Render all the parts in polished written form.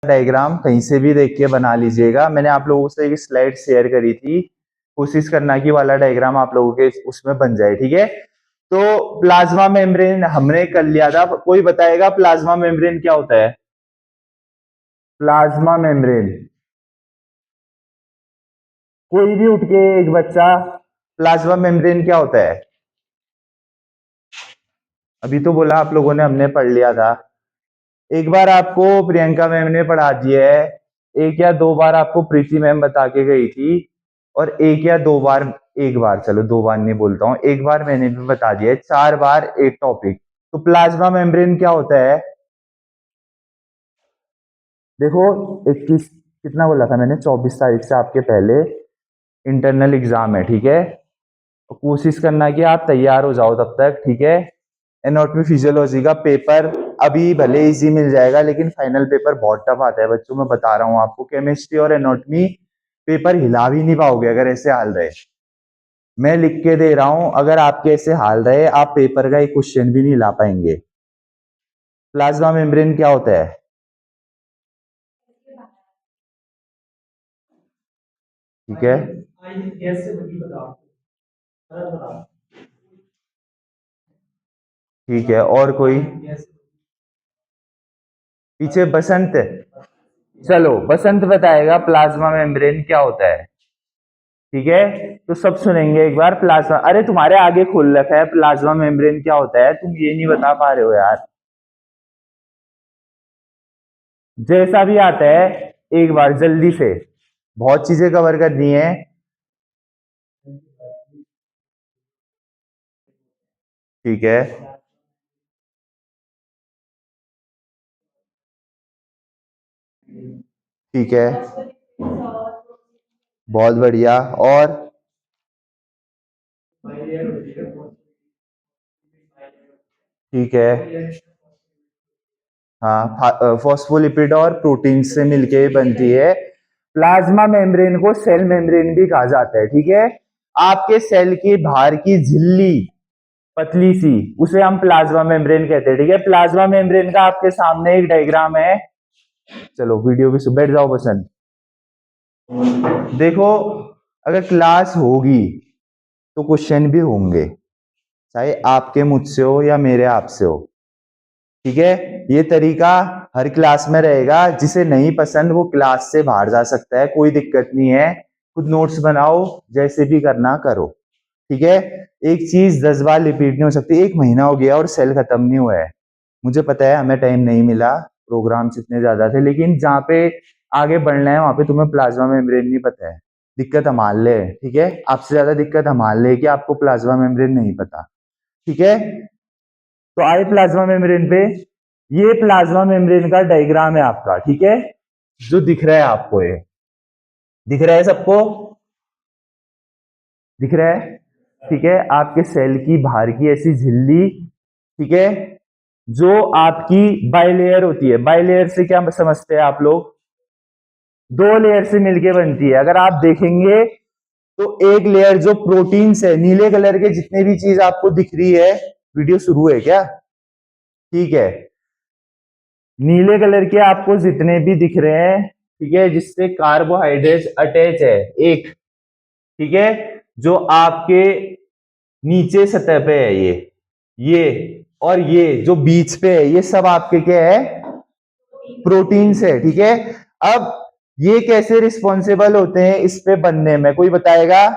Diagram कहीं से भी देख के बना लीजिएगा। मैंने आप लोगों से एक स्लाइड शेयर करी थी, कोशिश करना कि वाला डायग्राम आप लोगों के उसमें बन जाए, ठीक है। तो प्लाज्मा मेम्ब्रेन हमने कर लिया था। कोई बताएगा प्लाज्मा मेम्ब्रेन क्या होता है? प्लाज्मा मेम्ब्रेन, कोई भी उठ के एक बच्चा, प्लाज्मा मेम्ब्रेन क्या होता है? अभी तो बोला आप लोगों ने, हमने पढ़ लिया था। एक बार आपको प्रियंका मैम ने पढ़ा दिया है, एक या दो बार आपको प्रीति मैम बता के गई थी, और एक या दो बार, एक बार, चलो दो बार नहीं बोलता हूँ, एक बार मैंने भी बता दिया है, 4 बार एक टॉपिक। तो प्लाज्मा मेम्ब्रेन क्या होता है? देखो 21 कितना बोला था मैंने, 24 तारीख से आपके पहले इंटरनल एग्जाम है, ठीक है। तो कोशिश करना कि आप तैयार हो जाओ तब तक, ठीक है। एनाटॉमी फिजियोलॉजी का पेपर अभी भले इजी मिल जाएगा, लेकिन फाइनल पेपर बहुत टफ आता है बच्चों, मैं बता रहा हूँ आपको। केमिस्ट्री और एनाटॉमी पेपर हिला भी नहीं पाओगे अगर ऐसे हाल रहे। मैं लिख के दे रहा हूं, अगर आपके ऐसे हाल रहे आप पेपर का एक क्वेश्चन भी नहीं ला पाएंगे। प्लाज्मा मेम्ब्रेन क्या होता है? ठीक है, ठीक है, और कोई पीछे? बसंत, चलो बसंत बताएगा प्लाज्मा मेम्ब्रेन क्या होता है, ठीक है। तो सब सुनेंगे एक बार प्लाज्मा। अरे तुम्हारे आगे खुल रखा है, प्लाज्मा मेम्ब्रेन क्या होता है, तुम ये नहीं बता पा रहे हो यार। जैसा भी आता है एक बार जल्दी से, बहुत चीजें कवर करनी है। ठीक है, ठीक है, बहुत बढ़िया। और ठीक है, हाँ, फॉस्फोलिपिड और प्रोटीन से मिलके बनती है। प्लाज्मा मेम्ब्रेन को सेल मेम्ब्रेन भी कहा जाता है, ठीक है। आपके सेल की बाहर की झिल्ली पतली सी, उसे हम प्लाज्मा मेम्ब्रेन कहते हैं, ठीक है। प्लाज्मा मेम्ब्रेन का आपके सामने एक डायग्राम है, चलो वीडियो भी बैठ जाओ बसंत। देखो, अगर क्लास होगी तो क्वेश्चन भी होंगे, चाहे आपके मुझसे हो या मेरे आपसे हो, ठीक है। ये तरीका हर क्लास में रहेगा, जिसे नहीं पसंद वो क्लास से बाहर जा सकता है, कोई दिक्कत नहीं है। खुद नोट्स बनाओ, जैसे भी करना करो, ठीक है। एक चीज 10 बार रिपीट नहीं हो सकती। 1 महीना हो गया और सेल खत्म नहीं हुआ है। मुझे पता है हमें टाइम नहीं मिला, प्रोग्राम्स इतने ज्यादा थे, लेकिन जहाँ पे आगे बढ़ना है वहां पे तुम्हें प्लाज्मा मेम्ब्रेन नहीं पता है, दिक्कत हमारे लिए है, ठीक है। आपसे ज्यादा दिक्कत हमारे लिए कि आपको प्लाज्मा मेम्ब्रेन नहीं पता, ठीक है। तो आए प्लाज्मा मेम्ब्रेन पे, ये प्लाज्मा मेम्ब्रेन का डायग्राम है आपका, ठीक है, जो दिख रहा है आपको, ये दिख रहा है सबको? दिख रहा है, ठीक है। आपके सेल की बाहर की ऐसी झिल्ली, ठीक है, जो आपकी बाइलेयर होती है। बाइलेयर से क्या समझते हैं आप लोग? 2 लेयर से मिलके बनती है। अगर आप देखेंगे तो एक लेयर जो प्रोटीन्स है, नीले कलर के जितने भी चीज आपको दिख रही है, वीडियो शुरू है क्या? ठीक है, नीले कलर के आपको जितने भी दिख रहे हैं, ठीक है, जिससे कार्बोहाइड्रेट अटैच है, एक, ठीक है, जो आपके नीचे सतह पे है, ये और ये जो बीच पे है, ये सब आपके क्या है? प्रोटीन्स है, ठीक है। अब ये कैसे रिस्पॉन्सिबल होते हैं इस पे बनने में, कोई बताएगा?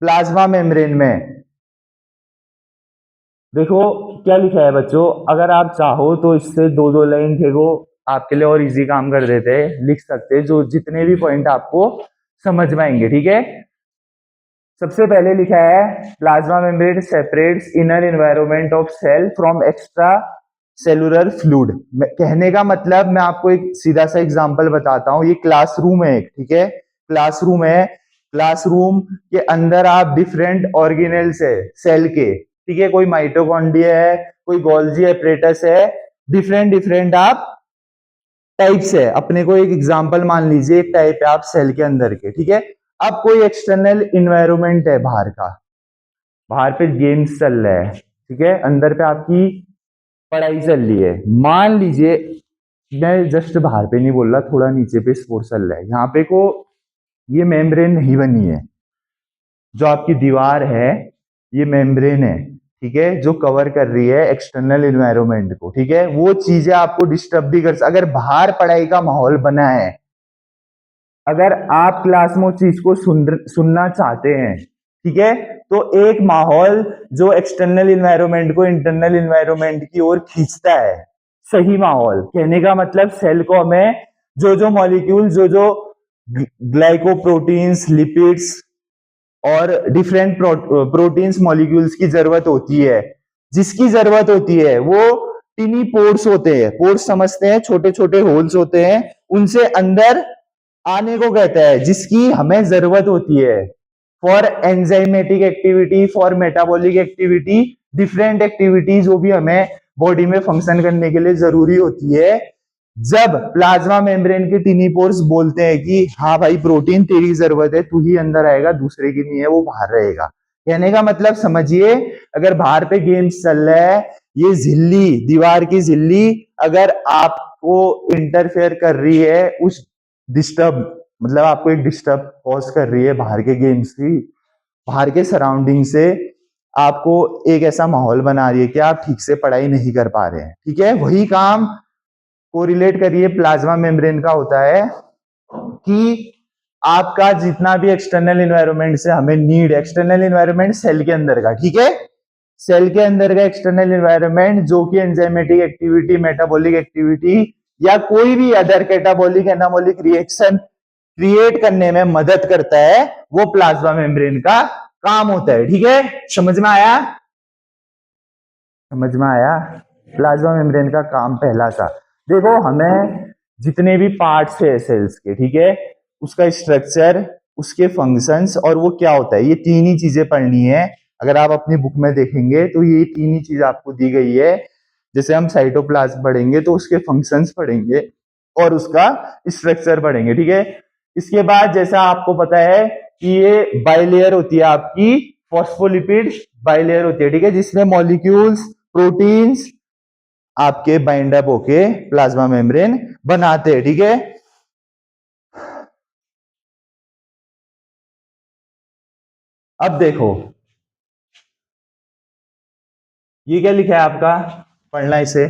प्लाज्मा मेम्ब्रेन में देखो क्या लिखा है बच्चों, अगर आप चाहो तो इससे दो दो लाइन थे वो आपके लिए और इजी काम कर देते, लिख सकते, जो जितने भी पॉइंट आपको समझ में आएंगे, ठीक है। सबसे पहले लिखा है plasma membrane separates inner environment of cell from extracellular fluid. कहने का मतलब, मैं आपको एक सीधा सा एग्जांपल बताता हूं। ये क्लासरूम है एक, ठीक है, क्लासरूम है। क्लासरूम के अंदर आप डिफरेंट ऑर्गेनेल्स है सेल के, ठीक है, कोई माइटोकॉन्ड्रिया है, कोई गोल्जी एपरेटस है, डिफरेंट डिफरेंट आप टाइप्स है। अपने को एक एग्जांपल मान लीजिए, एक टाइप है आप सेल के अंदर के, ठीक है। अब कोई एक्सटर्नल इन्वायरमेंट है बाहर का, बाहर पे गेम्स चल रहा है, ठीक है, अंदर पे आपकी पढ़ाई चल रही है। मान लीजिए मैं जस्ट बाहर पे नहीं बोल रहा, थोड़ा नीचे पे स्पोर्ट चल रहा है यहाँ पे को, ये मेम्ब्रेन नहीं बनी है। जो आपकी दीवार है ये मेम्ब्रेन है, ठीक है, जो कवर कर रही है एक्सटर्नल इन्वायरमेंट को, ठीक है। वो चीजें आपको डिस्टर्ब भी कर, अगर बाहर पढ़ाई का माहौल बना है, अगर आप क्लास में उस चीज को सुनना चाहते हैं, ठीक है, तो एक माहौल जो एक्सटर्नल इन्वायरमेंट को इंटरनल इन्वायरमेंट की ओर खींचता है, सही माहौल, कहने का मतलब सेल को हमें जो जो मॉलिक्यूल, जो जो ग्लाइकोप्रोटीन्स, लिपिड्स और डिफरेंट प्रोटीन्स मॉलिक्यूल्स की जरूरत होती है, जिसकी जरूरत होती है वो टिनी पोर्स होते हैं। पोर्स समझते हैं, छोटे छोटे होल्स होते हैं, उनसे अंदर आने को कहता है, जिसकी हमें जरूरत होती है for enzymatic activity, for metabolic activity, different activity जो भी हमें बॉडी में फंक्शन करने के लिए जरूरी होती है। जब प्लाज्मा मेम्ब्रेन के टिनी पोर्स बोलते हैं कि हाँ भाई प्रोटीन तेरी जरूरत है, तू ही अंदर आएगा, दूसरे की नहीं है, वो बाहर रहेगा। कहने का मतलब समझिए, अगर बाहर पे गेम्स चल रहा है, ये झिल्ली, दीवार की झिल्ली अगर आपको इंटरफेयर कर रही है, उस डिस्टर्ब, मतलब आपको एक डिस्टर्ब कॉज कर रही है बाहर के गेम्स की, बाहर के सराउंडिंग से आपको एक ऐसा माहौल बना रही है कि आप ठीक से पढ़ाई नहीं कर पा रहे हैं, ठीक है। वही काम को रिलेट करिए प्लाज्मा मेम्ब्रेन का होता है कि आपका जितना भी एक्सटर्नल इन्वायरमेंट से हमें नीड, एक्सटर्नल इन्वायरमेंट सेल के अंदर का, ठीक है, सेल के अंदर का एक्सटर्नल इन्वायरमेंट जो कि एंजाइमेटिक एक्टिविटी, मेटाबॉलिक एक्टिविटी या कोई भी other catabolic anabolic reaction create करने में मदद करता है, वो प्लाज्मा मेम्ब्रेन का काम होता है, ठीक है। समझ में आया? समझ में आया? प्लाज्मा मेम्ब्रेन का काम पहला सा, देखो हमें जितने भी पार्ट्स है सेल्स के, ठीक है, उसका स्ट्रक्चर, उसके फंक्शंस और वो क्या होता है, ये तीन ही चीजें पढ़नी है। अगर आप अपनी बुक में देखेंगे तो ये तीन ही चीज आपको दी गई है। जैसे हम साइटोप्लाज्म पढ़ेंगे तो उसके फंक्शंस पढ़ेंगे और उसका स्ट्रक्चर पढ़ेंगे, ठीक है। इसके बाद जैसा आपको पता है कि ये बाइलेयर होती है आपकी, फॉस्फोलिपिड बाइलेयर होती है, ठीक है, जिसमें मॉलिक्यूल्स, प्रोटीन्स आपके बाइंड अप होके प्लाज्मा मेम्ब्रेन बनाते हैं, ठीक है। अब देखो ये क्या लिखा है आपका, पढ़ना इसे,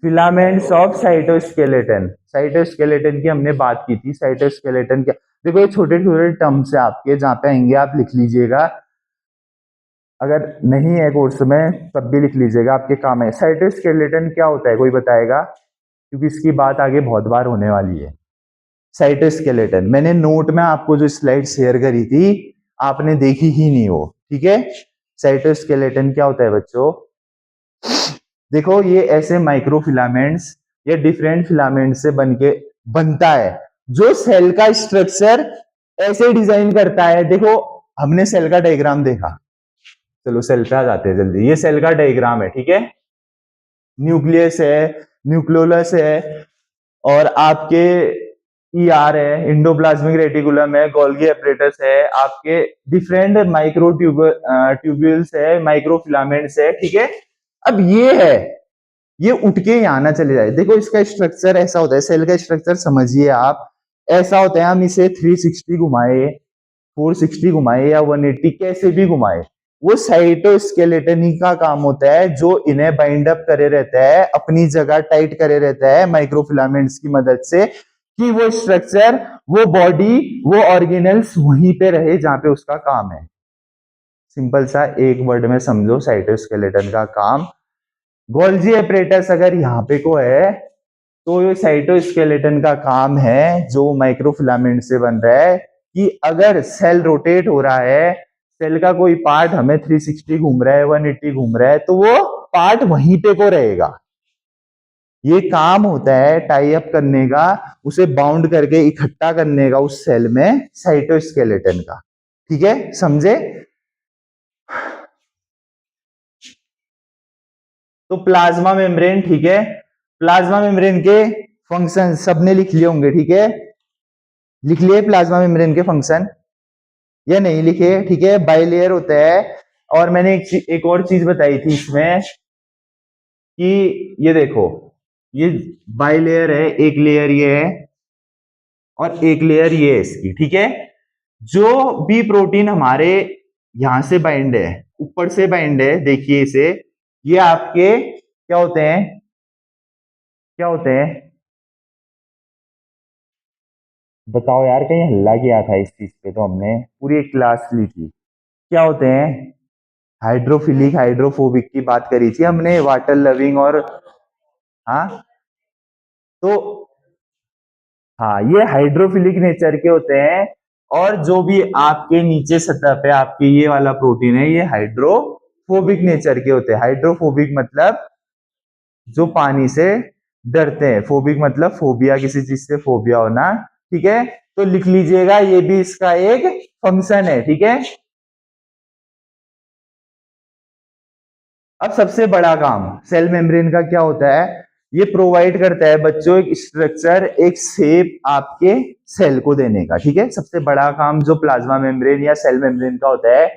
फिलामेंट्स ऑफ साइटोस्केलेटन। साइटोस्केलेटन की हमने बात की थी, साइटोस्केलेटन क्या, देखो ये छोटे छोटे टर्म्स है आपके, जहां पे आएंगे आप लिख लीजिएगा, अगर नहीं है कोर्स में तब भी लिख लीजिएगा, आपके काम है। साइटोस्केलेटन क्या होता है, कोई बताएगा? क्योंकि इसकी बात आगे बहुत बार होने वाली है। साइटोस्केलेटन मैंने नोट में आपको जो स्लाइड शेयर करी थी आपने देखी ही नहीं हो, ठीक है। साइटोस्केलेटन क्या होता है बच्चों, देखो ये ऐसे माइक्रो फिलामेंट्स या डिफरेंट फिलामेंट से बनता है, जो सेल का स्ट्रक्चर ऐसे डिजाइन करता है। देखो हमने सेल का डायग्राम देखा, चलो सेल पे आ जाते हैं जल्दी। ये सेल का डायग्राम है, ठीक है, न्यूक्लियस है, न्यूक्लियोलस है, और आपके ईआर है, इंडोप्लाज्मिक रेटिकुलम है, गोल्गी एपरेटस है, आपके डिफरेंट माइक्रो ट्यूब्यूल्स है, माइक्रो फिलामेंट्स है, ठीक है। अब ये है, ये उठ के यहां ना चले जाए। देखो इसका स्ट्रक्चर ऐसा होता है, सेल का स्ट्रक्चर समझिए आप, ऐसा होता है, हम इसे 360 घुमाए, 460 घुमाए या 180 कैसे भी घुमाए, वो साइटोस्केलेटन ही का काम होता है, जो इन्हें बाइंड अप करे रहता है, अपनी जगह टाइट करे रहता है माइक्रोफिलामेंट्स की मदद से, कि वो स्ट्रक्चर, वो बॉडी, वो ऑर्गेनल्स वहीं पे रहे जहां पे उसका काम है। सिंपल सा एक वर्ड में समझो साइटोस्केलेटन का काम। गोल्जी एपरेटस अगर यहाँ पे को है तो ये साइटोस्केलेटन का काम है, जो माइक्रोफिलामेंट से बन रहा है, कि अगर सेल रोटेट हो रहा है, सेल का कोई पार्ट हमें 360 घूम रहा है, 180 घूम रहा है, तो वो पार्ट वहीं पे को रहेगा। ये काम होता है टाई अप करने का, उसे बाउंड करके इकट्ठा करने का उस सेल में, साइटोस्केलेटन का, ठीक है, समझे। तो प्लाज्मा मेम्ब्रेन, ठीक है, प्लाज्मा मेम्ब्रेन के फंक्शन सबने लिख लिए होंगे, ठीक है, लिख लिए प्लाज्मा मेम्ब्रेन के फंक्शन या नहीं लिखे, ठीक है। बाइलेयर होता है, और मैंने एक और चीज बताई थी इसमें कि ये देखो ये बाइलेयर है, एक लेयर ये है और एक लेयर ये है इसकी, ठीक है। जो भी प्रोटीन हमारे यहां से बाइंड है, ऊपर से बाइंड है, देखिए इसे, ये आपके क्या होते हैं, क्या होते हैं, बताओ यार, कहीं हल्ला किया था इस चीज पे, तो हमने पूरी एक क्लास ली थी। क्या होते हैं, हाइड्रोफिलिक हाइड्रोफोबिक की बात करी थी हमने, वाटर लविंग और, हाँ, तो हाँ, ये हाइड्रोफिलिक नेचर के होते हैं। और जो भी आपके नीचे सतह पे आपके ये वाला प्रोटीन है, ये हाइड्रोफोबिक नेचर के होते हैं। हाइड्रोफोबिक मतलब जो पानी से डरते हैं, फोबिक मतलब फोबिया, किसी चीज से फोबिया होना, ठीक है। तो लिख लीजिएगा, ये भी इसका एक फंक्शन है, ठीक है। अब सबसे बड़ा काम सेल मेम्ब्रेन का क्या होता है, ये प्रोवाइड करता है बच्चों एक स्ट्रक्चर, एक शेप आपके सेल को देने का, ठीक है। सबसे बड़ा काम जो प्लाज्मा मेम्ब्रेन या सेल मेम्ब्रेन का होता है,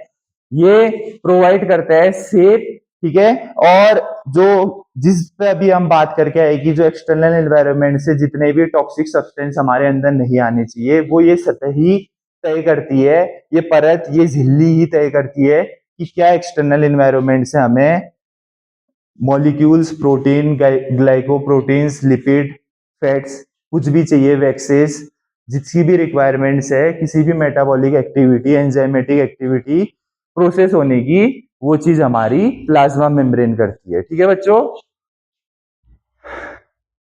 ये प्रोवाइड करता है शेप, ठीक है। और जो जिस पे अभी हम बात करके आए कि जो एक्सटर्नल एनवायरनमेंट से जितने भी टॉक्सिक सब्सटेंस हमारे अंदर नहीं आने चाहिए, वो ये सतह ही तय करती है, ये परत, ये झिल्ली ही तय करती है कि क्या एक्सटर्नल एनवायरनमेंट से हमें molecules, protein, glycoproteins, lipid, fats, कुछ भी चाहिए, वैक्सेस, जिसकी भी रिक्वायरमेंट्स है, किसी भी metabolic activity, enzymatic activity process होने की, वो चीज हमारी प्लाज्मा मेम्ब्रेन करती है, ठीक है बच्चों।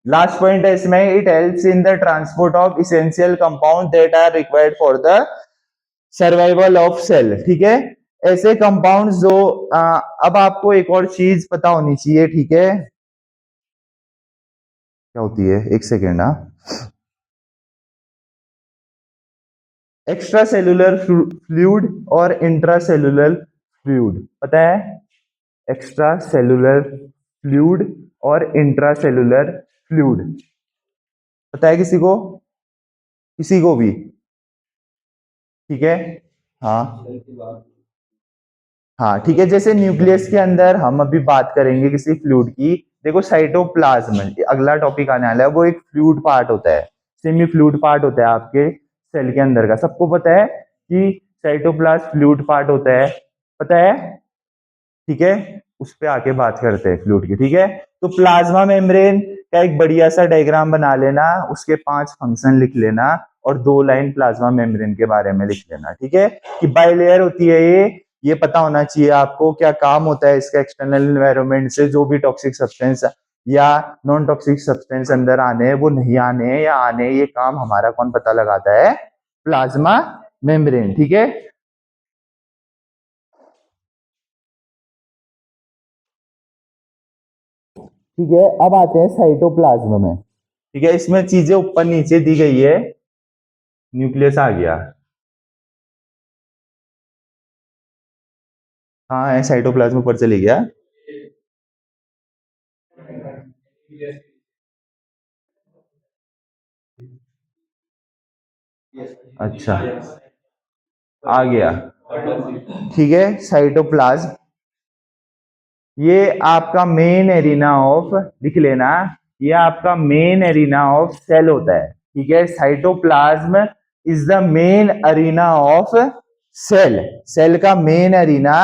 लास्ट पॉइंट है इसमें, it helps in the transport of essential compound that are required for the survival of cell, ठीक है। ऐसे कंपाउंड्स जो अब आपको एक और चीज पता होनी चाहिए, ठीक है, क्या होती है, एक सेकेंड, एक्स्ट्रा सेलुलर फ्लूइड और इंट्रा सेलुलर फ्लूइड, पता है, एक्स्ट्रा सेलुलर फ्लूइड और इंट्रा सेलुलर फ्लूइड, पता है किसी को, किसी को भी, ठीक है। हाँ, हाँ, ठीक है, जैसे न्यूक्लियस के अंदर हम अभी बात करेंगे किसी फ्लूइड की, देखो साइटोप्लाज्म, अगला टॉपिक आने वाला है, वो एक फ्लूइड पार्ट होता है, सेमी फ्लूइड पार्ट होता है आपके सेल के अंदर का, सबको पता है कि साइटोप्लाज्म फ्लूइड पार्ट होता है, पता है, ठीक है। उस पे आके बात करते हैं फ्लूइड की, ठीक है। तो प्लाज्मा मेम्ब्रेन का एक बढ़िया सा डायग्राम बना लेना, उसके 5 फंक्शन लिख लेना और 2 लाइन प्लाज्मा मेम्ब्रेन के बारे में लिख लेना, ठीक है। कि बाइलेयर होती है ये पता होना चाहिए आपको, क्या काम होता है इसका एक्सटर्नल एनवायरनमेंट से, जो भी टॉक्सिक सब्सटेंस या नॉन टॉक्सिक सब्सटेंस अंदर आने हैं, वो नहीं आने हैं या आने हैं, ये काम हमारा कौन पता लगाता है, प्लाज्मा मेम्ब्रेन, ठीक है। ठीक है, अब आते हैं साइटोप्लाज्म में, ठीक है। इसमें चीजें ऊपर नीचे दी गई है, न्यूक्लियस आ गया, हाँ है, साइटोप्लाज्म ऊपर चले गया, अच्छा, आ गया, ठीक है। साइटोप्लाज्म ये आपका मेन एरिना ऑफ, लिख लेना, ये आपका मेन एरिना ऑफ सेल होता है, ठीक है। Cytoplasm is the main arena of cell, cell का मेन अरीना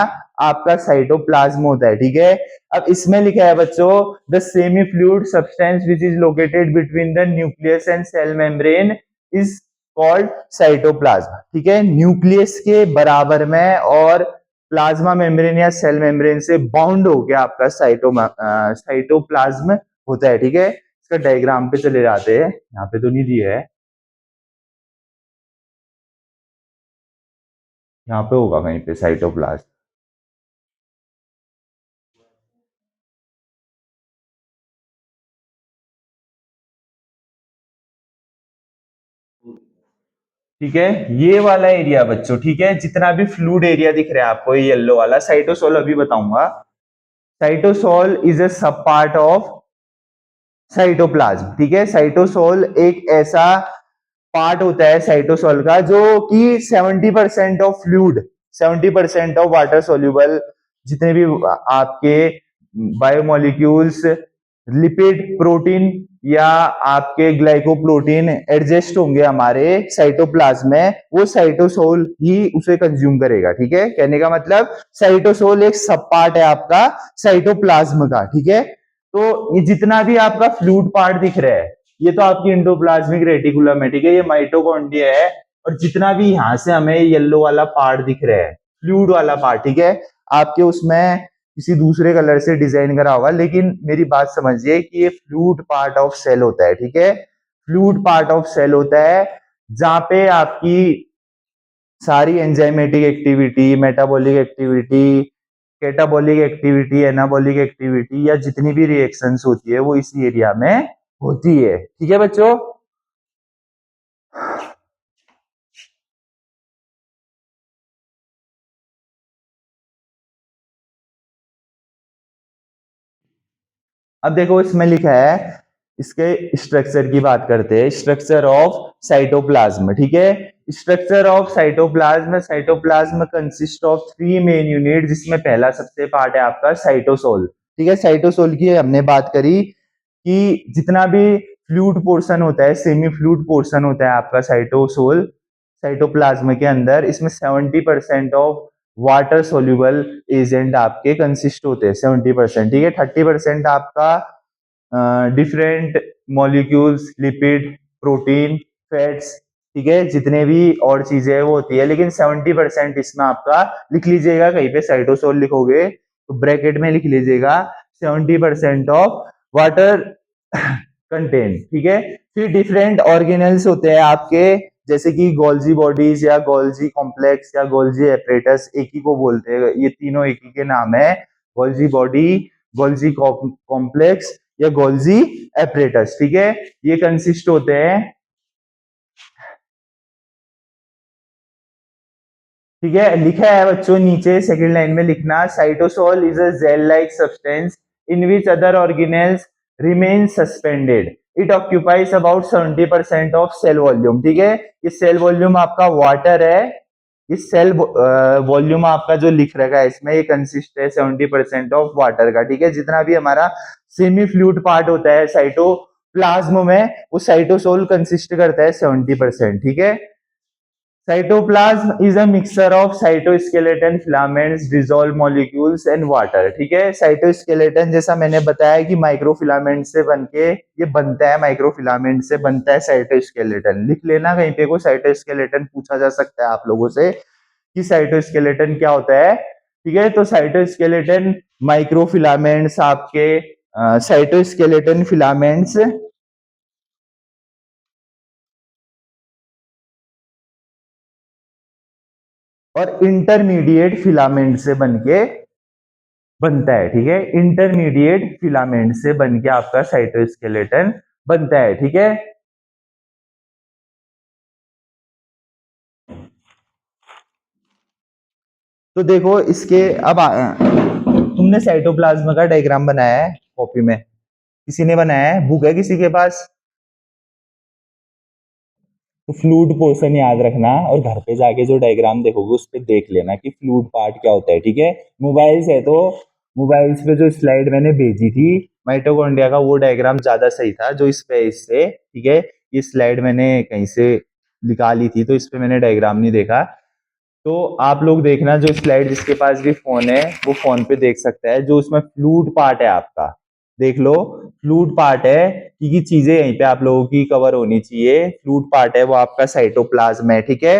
आपका साइटोप्लाज्म होता है, ठीक है। अब इसमें लिखा है बच्चों, the semi fluid substance which is located between the nucleus and cell membrane is called cytoplasm, ठीक है। न्यूक्लियस के बराबर में और प्लाज्मा मेम्ब्रेन या सेल मेम्ब्रेन से बाउंड हो गया आपका साइटोप्लाज्म होता है, ठीक है। इसका डायग्राम पे चले जाते हैं, यहाँ पे तो नहीं दिया है, यहाँ पे होगा कहीं पे साइटोप्लाज्म, ठीक है। ये वाला एरिया बच्चों, ठीक है, जितना भी फ्लूइड एरिया दिख रहा है आपको, ये येलो वाला साइटोसोल अभी बताऊंगा, साइटोसोल इज अ सब पार्ट ऑफ साइटोप्लाज्म, ठीक है। साइटोसोल एक ऐसा पार्ट होता है साइटोसोल का जो कि 70% of fluid, 70% of water soluble जितने भी आपके बायोमोलिक्यूल्स लिपिड, प्रोटीन या आपके ग्लाइकोप्रोटीन एडजस्ट होंगे हमारे साइटोप्लाज्म में, वो साइटोसोल ही उसे कंज्यूम करेगा। ठीक है, कहने का मतलब साइटोसोल एक सब पार्ट है आपका साइटोप्लाज्म का। ठीक है, तो ये जितना भी आपका फ्लूइड पार्ट दिख रहा है, ये तो आपकी एंडोप्लाज्मिक रेटिकुलम है। ठीक है, ये माइटोकॉन्ड्रिया है, और जितना भी यहां से हमें येलो वाला पार्ट दिख रहा है, फ्लूइड वाला पार्ट, ठीक है, आपके उसमें किसी दूसरे कलर से डिजाइन करा होगा, लेकिन मेरी बात समझिए कि ये फ्लूइड पार्ट ऑफ सेल होता है। ठीक है, फ्लूइड पार्ट ऑफ सेल होता है जहां पे आपकी सारी enzymatic activity, metabolic activity, catabolic activity, anabolic activity या जितनी भी रिएक्शंस होती है वो इसी एरिया में होती है। ठीक है बच्चों, अब देखो इसमें लिखा है, इसके स्ट्रक्चर की बात करते हैं, स्ट्रक्चर ऑफ साइटोप्लाज्म। ठीक है, structure of cytoplasm, cytoplasm consist of 3 main unit, जिसमें पहला सबसे पार्ट है आपका साइटोसोल। ठीक है, साइटोसोल की हमने बात करी कि जितना भी फ्लूइड पोर्शन होता है, सेमी फ्लूइड पोर्शन होता है आपका साइटोसोल साइटोप्लाज्म के अंदर, इसमें 70% ऑफ वाटर सोल्यूबल एजेंट आपके कंसिस्ट होते हैं, 70%। ठीक है, 30% आपका different molecules, lipid, protein, fats, ठीक है, जितने भी और चीजें वो होती है, लेकिन 70% इसमें आपका लिख लीजिएगा, कहीं पे साइटोसोल लिखोगे तो ब्रैकेट में लिख लीजिएगा 70% ऑफ वाटर कंटेंट। ठीक है, फिर डिफरेंट ऑर्गेनल्स होते हैं आपके, जैसे कि गोल्जी बॉडीज या गोल्जी कॉम्प्लेक्स या गोल्जी एपरेटस, एक ही को बोलते हैं, ये तीनों एक ही के नाम है, गोल्जी बॉडी, गोल्जी कॉम्प्लेक्स या गोल्जी एपरेटस। ठीक है, ये कंसिस्ट होते हैं। ठीक है, लिखा है बच्चों नीचे सेकंड लाइन में लिखना, cytosol is a gel like substance in which other organelles remain suspended, it occupies about 70% of cell volume. ठीक है, ये सेल वॉल्यूम आपका वाटर है, इस सेल वॉल्यूम आपका जो लिख रखा है इसमें, ये कंसिस्ट है 70% ऑफ वाटर का। ठीक है, जितना भी हमारा सेमी फ्लूइड पार्ट होता है साइटोप्लाज्म में, वो साइटोसोल कंसिस्ट करता है 70%। ठीक है, cytoplasm is a mixture of cytoskeleton filaments, dissolve molecules and water. ठीक है, साइटोस्केलेटन जैसा मैंने बताया कि माइक्रोफिलामेंट से बनके ये बनता है, माइक्रोफिलामेंट से बनता है साइटोस्केलेटन। लिख लेना कहीं पे, को साइटोस्केलेटन पूछा जा सकता है आप लोगों से कि साइटोस्केलेटन क्या होता है। ठीक है, तो साइटोस्केलेटन माइक्रोफिलामेंट्स आपके, साइटोस्केलेटन फिलामेंट्स और इंटरमीडिएट फिलामेंट से बनके बनता है। ठीक है, इंटरमीडिएट फिलामेंट से बनके आपका साइटोस्केलेटन बनता है। ठीक है, तो देखो इसके अब तुमने साइटोप्लाज्म का डायग्राम बनाया है कॉपी में, किसी ने बनाया है, बुक है किसी के पास? तो फ्लूइड पोर्शन याद रखना, और घर पे जाके जो डायग्राम देखोगे उस पर देख लेना कि फ्लूइड पार्ट क्या होता है। ठीक है, मोबाइल से तो मोबाइल्स पे जो स्लाइड मैंने भेजी थी माइटोकॉन्ड्रिया का, वो डायग्राम ज्यादा सही था जो इस पे, इससे। ठीक है, ये स्लाइड मैंने कहीं से निकाली थी, तो इस पे मैंने डायग्राम नहीं देखा। तो आप लोग देखना, जो स्लाइड जिसके पास भी फोन है वो फोन पे देख सकता है, जो उसमें फ्लूइड पार्ट है आपका, देख लो, फ्लूइड पार्ट है, क्योंकि चीजें यहीं पे आप लोगों की कवर होनी चाहिए। फ्लूइड पार्ट है वो आपका साइटोप्लाज्म है। ठीक है,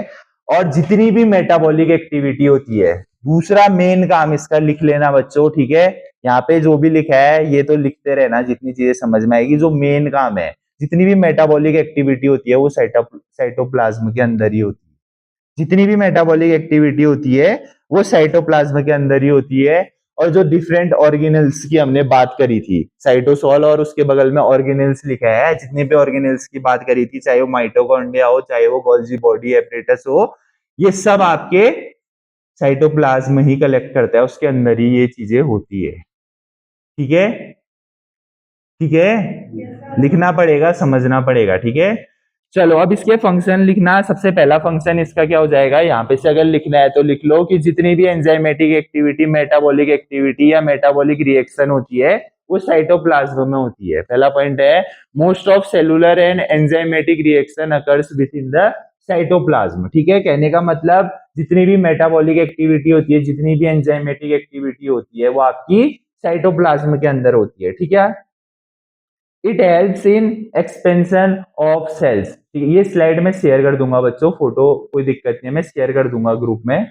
और जितनी भी मेटाबॉलिक एक्टिविटी होती है, दूसरा मेन काम इसका लिख लेना बच्चों। ठीक है, यहाँ पे जो भी लिखा है ये तो लिखते रहना, जितनी चीजें समझ में आएगी। जो मेन काम है, जितनी भी मेटाबॉलिक एक्टिविटी होती है वो साइटोप्लाज्म के अंदर ही होती है। जितनी भी मेटाबॉलिक एक्टिविटी होती है वो साइटोप्लाज्म के अंदर ही होती है। और जो डिफरेंट ऑर्गेनेल्स की हमने बात करी थी, साइटोसोल और उसके बगल में ऑर्गेनेल्स लिखा है, जितने भी ऑर्गेनेल्स की बात करी थी, चाहे वो माइटोकॉन्ड्रिया हो, चाहे वो गोल्जी बॉडी एपरेटस हो, ये सब आपके साइटोप्लाज्म ही कलेक्ट करता है, उसके अंदर ही ये चीजें होती है। ठीक है, ठीक है, लिखना पड़ेगा, समझना पड़ेगा। ठीक है, चलो अब इसके फंक्शन लिखना। सबसे पहला फंक्शन इसका क्या हो जाएगा, यहाँ पे से अगर लिखना है तो लिख लो कि जितनी भी एंजाइमेटिक एक्टिविटी, मेटाबॉलिक एक्टिविटी या मेटाबॉलिक रिएक्शन होती है, वो साइटोप्लाज्म में होती है। पहला पॉइंट है most of cellular and enzymatic reaction occurs with in the cytoplasm. ठीक है, कहने का मतलब जितनी भी मेटाबॉलिक एक्टिविटी होती है, जितनी भी एंजाइमेटिक एक्टिविटी होती है, वो आपकी साइटोप्लाज्म के अंदर होती है। ठीक है, it helps in expansion of cells. ठीक है, ये स्लाइड में शेयर कर दूंगा बच्चों, फोटो कोई दिक्कत नहीं है, मैं शेयर कर दूंगा ग्रुप में,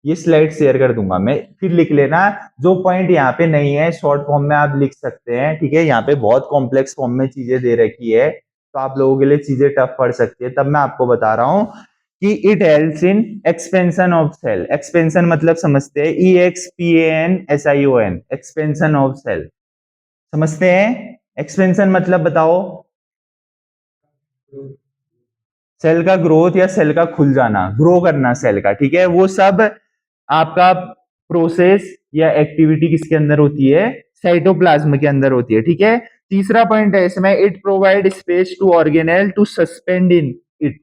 ये स्लाइड शेयर कर दूंगा मैं, फिर लिख लेना। जो पॉइंट यहाँ पे नहीं है शॉर्ट फॉर्म में आप लिख सकते हैं। ठीक है, यहाँ पे बहुत कॉम्प्लेक्स फॉर्म में चीजें दे रखी है, तो आप लोगों के लिए चीजें टफ पड़ सकती है, तब मैं आपको बता रहा हूँ कि it helps in expansion of cell. Expansion मतलब समझते हैं, EXPANSION, एक्सपेंशन ऑफ सेल समझते हैं। एक्सपेंशन मतलब बताओ, सेल का ग्रोथ या सेल का खुल जाना, ग्रो करना सेल का। ठीक है, वो सब आपका प्रोसेस या एक्टिविटी किसके अंदर होती है, साइटोप्लाज्म के अंदर होती है। ठीक है, तीसरा पॉइंट है इसमें, it provide space to organelle to suspend in it.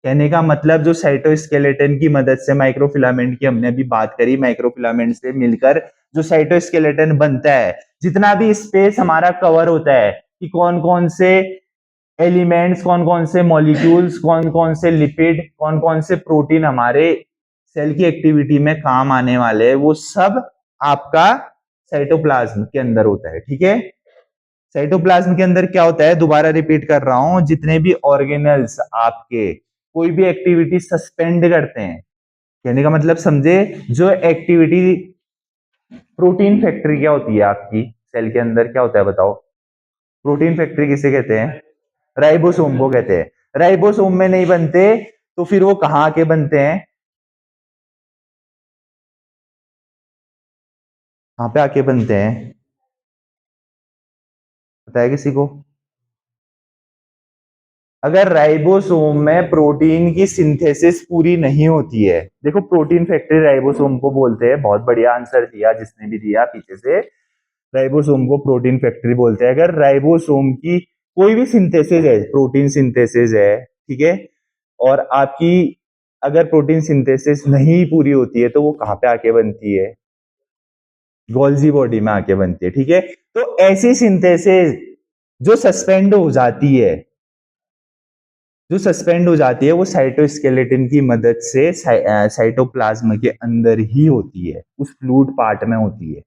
कहने का मतलब जो साइटोस्केलेटन की मदद से, माइक्रोफिलामेंट की हमने अभी बात करी, माइक्रोफिलामेंट से मिलकर जो साइटोस्केलेटन बनता है, जितना भी स्पेस हमारा कवर होता है कि कौन कौन से एलिमेंट्स, कौन कौन से मॉलिक्यूल्स, कौन कौन से लिपिड, कौन कौन से प्रोटीन हमारे सेल की एक्टिविटी में काम आने वाले हैं, वो सब आपका साइटोप्लाज्म के अंदर होता है। ठीक है, साइटोप्लाज्म के अंदर क्या होता है, दोबारा रिपीट कर रहा हूं, जितने भी ऑर्गेनल्स आपके कोई भी एक्टिविटी सस्पेंड करते हैं, कहने का मतलब समझे, जो एक्टिविटी, प्रोटीन फैक्ट्री क्या होती है आपकी सेल के अंदर, क्या होता है बताओ, प्रोटीन फैक्ट्री किसे कहते हैं, राइबोसोम को कहते हैं। राइबोसोम में नहीं बनते तो फिर वो कहां आके बनते हैं, कहां पे आके बनते हैं, पता है किसी को? अगर राइबोसोम में प्रोटीन की सिंथेसिस पूरी नहीं होती है, देखो प्रोटीन फैक्ट्री राइबोसोम को बोलते हैं, बहुत बढ़िया आंसर दिया जिसने भी दिया पीछे से, राइबोसोम को प्रोटीन फैक्ट्री बोलते हैं। अगर राइबोसोम की कोई भी सिंथेसिस है, प्रोटीन सिंथेसिस है, ठीक है, और आपकी अगर प्रोटीन सिंथेसिस नहीं पूरी होती है, तो वो कहां पे आके बनती है, गोल्जी बॉडी में आके बनती है। ठीक है, तो ऐसी सिंथेसिस जो सस्पेंड हो जाती है, जो सस्पेंड हो जाती है, वो साइटोस्केलेटन की मदद से साइटोप्लाज्म के अंदर ही होती है, उस फ्लूइड पार्ट में होती है,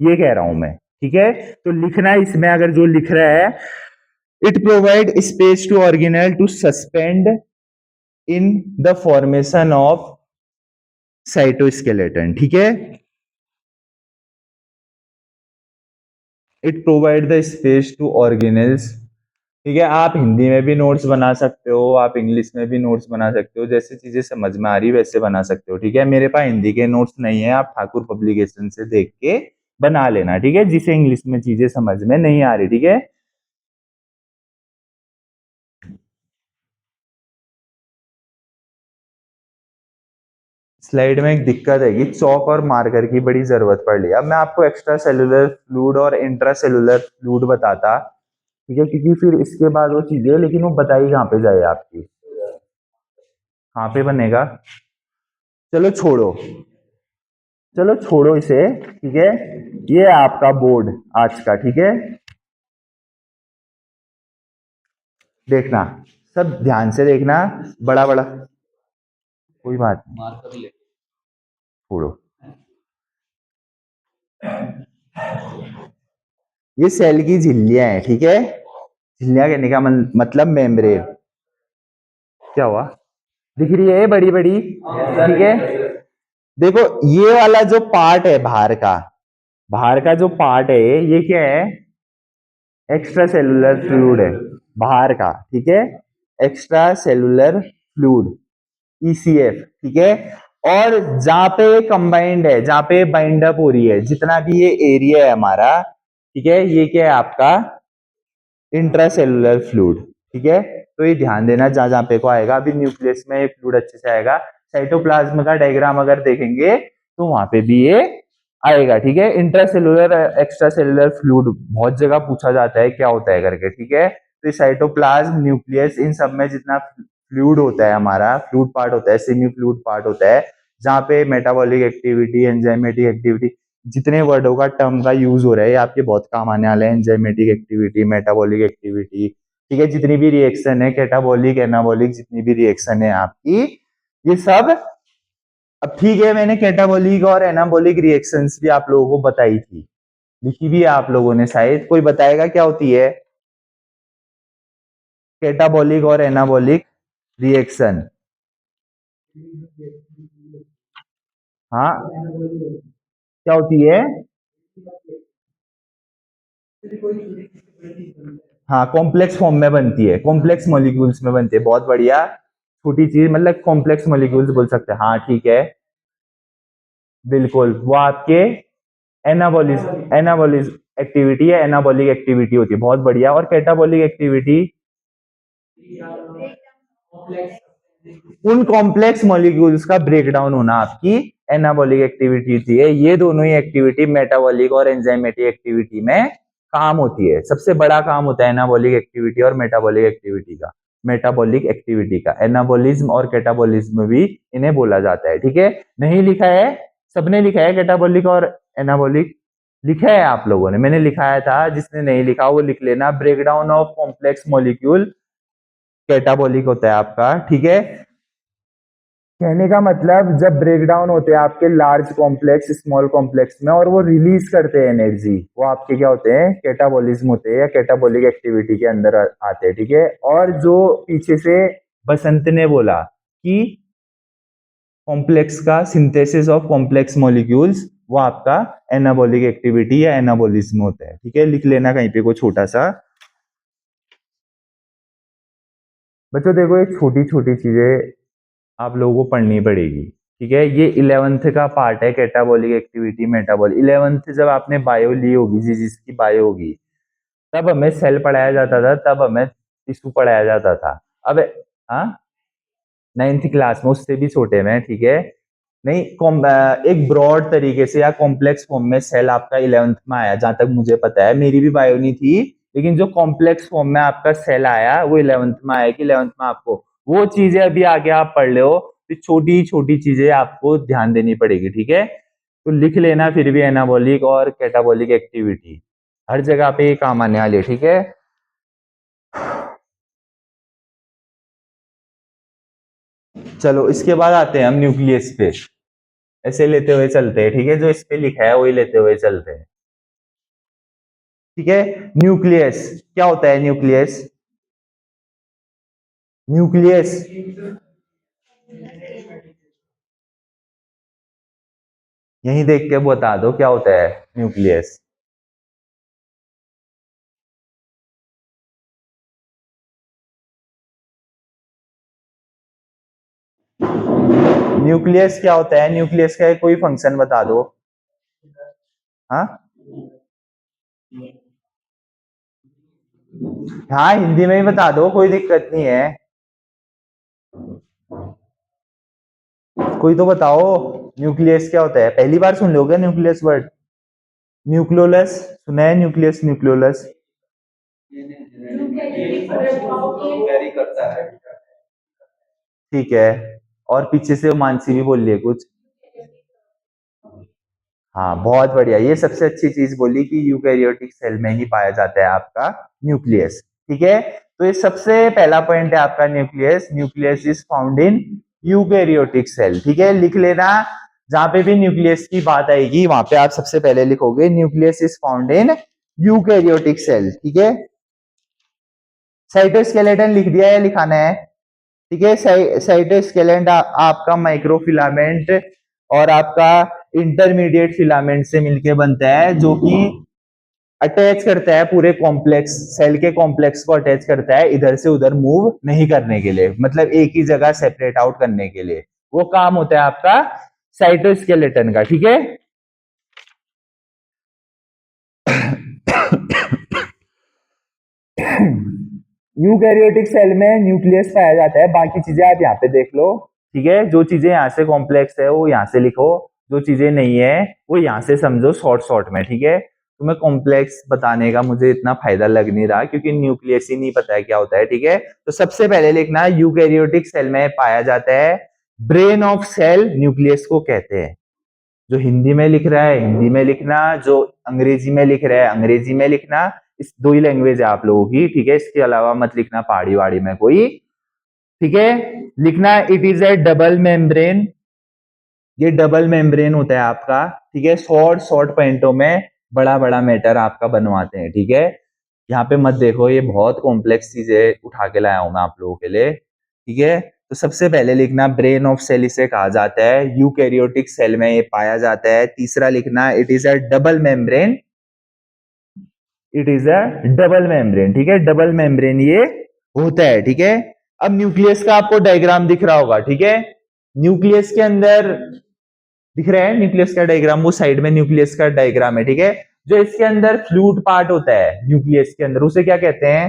ये कह रहा हूं मैं। ठीक है, तो लिखना इसमें अगर जो लिख रहा है, it provide space to organelle to suspend in the formation of cytoskeleton. ठीक है, it provide the space to organelles. ठीक है, आप हिंदी में भी नोट्स बना सकते हो, आप इंग्लिश में भी नोट्स बना सकते हो, जैसे चीजें समझ में आ रही वैसे बना सकते हो। ठीक है, मेरे पास हिंदी के नोट्स नहीं है, आप ठाकुर पब्लिकेशन से देख के बना लेना। ठीक है, जिसे इंग्लिश में चीजें समझ में नहीं आ रही। ठीक है, स्लाइड में एक दिक्कत है कि चौक और मार्कर की बड़ी जरूरत पड़ रही है। अब मैं आपको एक्स्ट्रा सेलुलर फ्लूइड और इंट्रा सेलुलर फ्लूइड बताता, ठीक है, क्योंकि फिर इसके बाद वो चीजें, लेकिन वो बताई कहाँ पे जाए आपकी, कहाँ पे बनेगा, चलो छोड़ो, चलो छोड़ो इसे। ठीक है, ये है आपका बोर्ड आज का। ठीक है, देखना, सब ध्यान से देखना, बड़ा बड़ा, कोई बात नहीं, छोड़ो। ये सेल की झिल्लियां हैं। ठीक है, झिल्लियां कहने का मतलब मेम्ब्रेन। क्या हुआ, दिख रही है बड़ी बड़ी? ठीक है, देखो ये वाला जो पार्ट है बाहर का, बाहर का जो पार्ट है, ये क्या है, एक्स्ट्रा सेलुलर फ्लूइड है बाहर का। ठीक है, एक्स्ट्रा सेलुलर फ्लूइड, ECF। ठीक है, और जहां पे कंबाइंड है, जहां पे बाइंड अप हो रही है, जितना भी ये एरिया है हमारा, ठीक है, ये क्या है आपका इंट्रासेलुलर फ्लूइड। ठीक है, तो ये ध्यान देना, जहां जहां पे को आएगा, अभी न्यूक्लियस में ये फ्लूइड अच्छे से आएगा, साइटोप्लाज्म का डायग्राम अगर देखेंगे तो वहां पे भी ये आएगा। ठीक है, इंट्रासेलुलर एक्स्ट्रा सेलुलर फ्लूइड बहुत जगह पूछा जाता है क्या होता है करके। ठीक है, तो साइटोप्लाज्म, न्यूक्लियस, इन सब में जितना फ्लूइड होता है हमारा, फ्लूइड पार्ट होता है, सेमी फ्लूइड पार्ट होता है, जहाँ पे मेटाबॉलिक एक्टिविटी, एंजाइमेटिक एक्टिविटी, जितने वर्डों का टर्म का यूज हो रहा है ये आपके बहुत काम आने वाले हैं। एंजाइमेटिक एक्टिविटी, मेटाबॉलिक एक्टिविटी, ठीक है, जितनी भी रिएक्शन है, कैटाबॉलिक, एनाबॉलिक, जितनी भी रिएक्शन है आपकी, ये सब। अब ठीक है, मैंने कैटाबॉलिक और एनाबॉलिक रिएक्शंस भी आप लोगों को बताई थी, लिखी भी है आप लोगों ने शायद। कोई बताएगा क्या होती है कैटाबॉलिक और एनाबॉलिक रिएक्शन? हाँ, क्या होती है? हाँ, कॉम्प्लेक्स फॉर्म में बनती है, कॉम्प्लेक्स मॉलिक्यूल्स में बनती है। बहुत बढ़िया, छोटी चीज मतलब कॉम्प्लेक्स मॉलिक्यूल्स बोल सकते हैं। हाँ ठीक है, बिल्कुल, वो आपके एनाबॉलिज एक्टिविटी है, एनाबॉलिक एक्टिविटी होती है। बहुत बढ़िया। और कैटाबॉलिक एक्टिविटी उन कॉम्प्लेक्स मॉलिक्यूल्स का ब्रेकडाउन होना आपकी एनाबॉलिक एक्टिविटी होती है। ये दोनों ही एक्टिविटी मेटाबॉलिक और एंजाइमेटिक एक्टिविटी में काम होती है। सबसे बड़ा काम होता है एनाबॉलिक एक्टिविटी और मेटाबॉलिक एक्टिविटी का। मेटाबॉलिक एक्टिविटी का एनाबॉलिज्म और कैटाबॉलिज्म भी इन्हें बोला जाता है। ठीक है, नहीं लिखा है? सबने लिखा है कैटाबॉलिक और एनाबॉलिक? लिखा है आप लोगों ने? मैंने लिखाया था, जिसने नहीं लिखा वो लिख लेना। Breakdown of complex molecule catabolic होता है आपका। ठीक है, कहने का मतलब जब ब्रेकडाउन होते हैं आपके लार्ज कॉम्प्लेक्स स्मॉल कॉम्प्लेक्स में और वो रिलीज करते हैं एनर्जी, वो आपके क्या होते हैं? कैटाबॉलिज्म होते हैं या कैटाबॉलिक एक्टिविटी के अंदर आते हैं। ठीक है, और जो पीछे से बसंत ने बोला कि कॉम्प्लेक्स का सिंथेसिस ऑफ कॉम्प्लेक्स मॉलिक्यूल्स, वो आपका एनाबॉलिक एक्टिविटी या एनाबॉलिज्म होता है। ठीक है, लिख लेना कहीं पे कोई छोटा सा। बच्चों देखो, ये छोटी छोटी चीजें आप लोगों को पढ़नी पड़ेगी। ठीक है, ये 11th का पार्ट है, कैटाबॉलिक एक्टिविटी, मेटाबॉलिक। 11th जब आपने बायो ली होगी, जिसकी बायो होगी, तब हमें सेल पढ़ाया जाता था, तब हमें टिश्यू पढ़ाया जाता था। अब हाँ, 9th क्लास में, उससे भी छोटे में। ठीक है, नहीं एक ब्रॉड तरीके से या कॉम्प्लेक्स फॉर्म में सेल आपका 11th में आया, जहां तक मुझे पता है। मेरी भी बायो नहीं थी, लेकिन जो कॉम्प्लेक्स फॉर्म में आपका सेल आया वो 11th में आया। कि 11th में आपको वो चीजें अभी आगे आप पढ़ ले हो, तो छोटी छोटी चीजें आपको ध्यान देनी पड़ेगी। ठीक है, तो लिख लेना फिर भी एनाबॉलिक और कैटाबॉलिक एक्टिविटी हर जगह पे काम आने वाली है। ठीक है, चलो इसके बाद आते हैं हम न्यूक्लियस पे। ऐसे लेते हुए चलते हैं। ठीक है, जो इस पे लिखा है वही लेते हुए चलते हैं। ठीक है, न्यूक्लियस क्या होता है? न्यूक्लियस, न्यूक्लियस यहीं देख के बता दो क्या होता है न्यूक्लियस। न्यूक्लियस क्या होता है? न्यूक्लियस का कोई फंक्शन बता दो। हाँ हाँ, हिंदी में ही बता दो, कोई दिक्कत नहीं है। कोई तो बताओ, न्यूक्लियस क्या होता है? पहली बार सुन लोगे न्यूक्लियस वर्ड? न्यूक्लियोलस सुना है? Nucleus, nucleolus. ठीक है, और पीछे से मानसी भी बोल रही है कुछ। हाँ बहुत बढ़िया, ये सबसे अच्छी चीज बोली कि यूकैरियोटिक सेल में ही पाया जाता है आपका न्यूक्लियस। ठीक है, तो ये सबसे पहला पॉइंट है आपका nucleus. Nucleus is found in eukaryotic cell. ठीक है, लिख लेना। जहां पे भी न्यूक्लियस की बात आएगी वहां पे आप सबसे पहले लिखोगे nucleus is found in eukaryotic cell. ठीक है, साइटोस्केलेटन लिख दिया है, लिखाना है? ठीक है, साइटोस्केलेटन आपका माइक्रोफिलामेंट और आपका इंटरमीडिएट फिलामेंट से मिलके बनता है, जो कि अटैच करता है पूरे कॉम्प्लेक्स, सेल के कॉम्प्लेक्स को अटैच करता है इधर से उधर मूव नहीं करने के लिए, मतलब एक ही जगह सेपरेट आउट करने के लिए। वो काम होता है आपका साइटोस्केलेटन का। ठीक है, यूकैरियोटिक सेल में न्यूक्लियस पाया जाता है। बाकी चीजें आप यहाँ पे देख लो। ठीक है, जो चीजें यहाँ से कॉम्प्लेक्स है वो यहाँ से लिखो, जो चीजें नहीं है वो यहाँ से समझो शॉर्ट शॉर्ट में। ठीक है, तुम्हें कॉम्प्लेक्स बताने का मुझे इतना फायदा लग नहीं रहा, क्योंकि न्यूक्लियस ही नहीं पता है क्या होता है। ठीक है, तो सबसे पहले लिखना, यूकैरियोटिक सेल में पाया जाता है ब्रेन ऑफ सेल, न्यूक्लियस को कहते हैं। जो हिंदी में लिख रहा है हिंदी में लिखना, जो अंग्रेजी में लिख रहा है अंग्रेजी में लिखना। इस दो ही लैंग्वेज है आप लोगों की, ठीक है। इसके अलावा मत लिखना पहाड़ी वाड़ी में कोई, ठीक है। लिखना it is A double membrane, ये डबल मेम्ब्रेन होता है आपका, ठीक है। शॉर्ट शॉर्ट पॉइंटों में बड़ा बड़ा मैटर आपका बनवाते हैं, ठीक है। यहाँ पे मत देखो, ये बहुत कॉम्प्लेक्स चीजें उठा के लाया हूं मैं आप लोगों के लिए, ठीक है। तो सबसे पहले लिखना ब्रेन ऑफ सेल इसे कहा जाता है, यूकैरियोटिक सेल में ये पाया जाता है। तीसरा लिखना it is a double membrane, it is a double membrane, ठीक है। डबल मेम्ब्रेन ये होता है, ठीक है। अब न्यूक्लियस का आपको डायग्राम दिख रहा होगा, ठीक है। न्यूक्लियस के अंदर दिख रहा है, न्यूक्लियस का डायग्राम, वो साइड में न्यूक्लियस का डायग्राम है, ठीक है। जो इसके अंदर फ्लूइड पार्ट होता है न्यूक्लियस के अंदर, उसे क्या कहते हैं?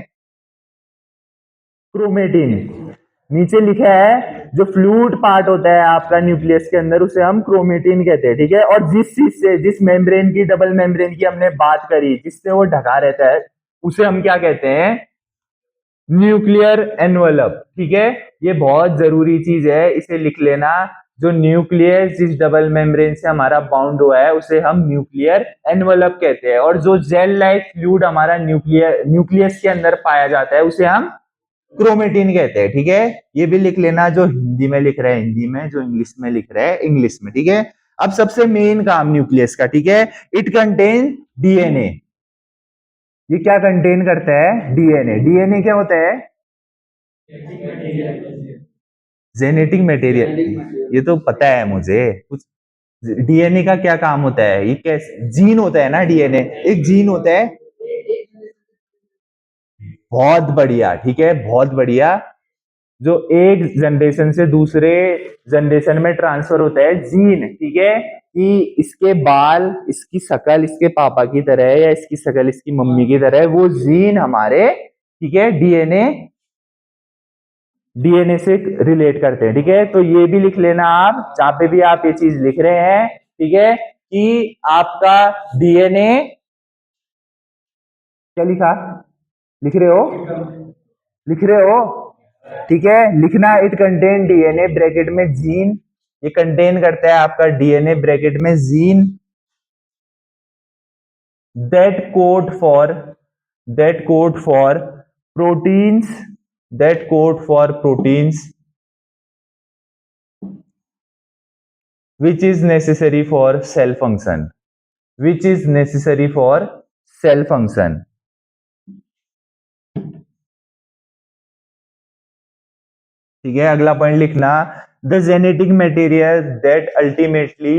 क्रोमेटिन। नीचे लिखा है जो फ्लूइड पार्ट होता है आपका न्यूक्लियस के अंदर, उसे हम क्रोमेटिन कहते हैं, ठीक है। और जिस चीज से, जिस मेम्ब्रेन की, डबल मेम्ब्रेन की हमने बात करी, जिससे वो ढका रहता है, उसे हम क्या कहते हैं? न्यूक्लियर एनवलप, ठीक है। ये बहुत जरूरी चीज है, इसे लिख लेना। जो न्यूक्लियस जिस डबल मेम्ब्रेन से हमारा बाउंड हुआ है, उसे हम न्यूक्लियर एनवलप कहते हैं। और जो जेल लाइक फ्लूइड हमारा न्यूक्लियस के अंदर पाया जाता है, उसे हम क्रोमेटिन कहते हैं, ठीक है। ये भी लिख लेना, जो हिंदी में लिख रहा है हिंदी में, जो इंग्लिश में लिख रहा है इंग्लिश में, ठीक है। अब सबसे मेन काम न्यूक्लियस का, ठीक है। It contain DNA. ये क्या कंटेन करता है? डीएनए। डीएनए क्या होता है? Genetic material. ये तो पता है मुझे कुछ। डीएनए का क्या काम होता है? ये कैसे जीन होता है ना? डीएनए एक जीन होता है। बहुत बढ़िया, ठीक है, बहुत बढ़िया। जो एक जनरेशन से दूसरे जनरेशन में ट्रांसफर होता है, जीन, ठीक है। कि इसके बाल इसकी शकल इसके पापा की तरह है, या इसकी शकल इसकी मम्मी की तरह है, वो जीन हमारे, ठीक है, डीएनए से रिलेट करते हैं, ठीक है। तो ये भी लिख लेना आप, जहां पे भी आप ये चीज लिख रहे हैं, ठीक है, कि आपका डीएनए क्या लिखा, लिख रहे हो, लिख रहे हो, ठीक है। लिखना इट कंटेन डीएनए ब्रैकेट में जीन, ये कंटेन करता है आपका डीएनए ब्रैकेट में gene that code for, that code for proteins, that code for proteins which is necessary for cell function, which is necessary for cell function, ठीक है। अगला point लिखना, the genetic material that ultimately,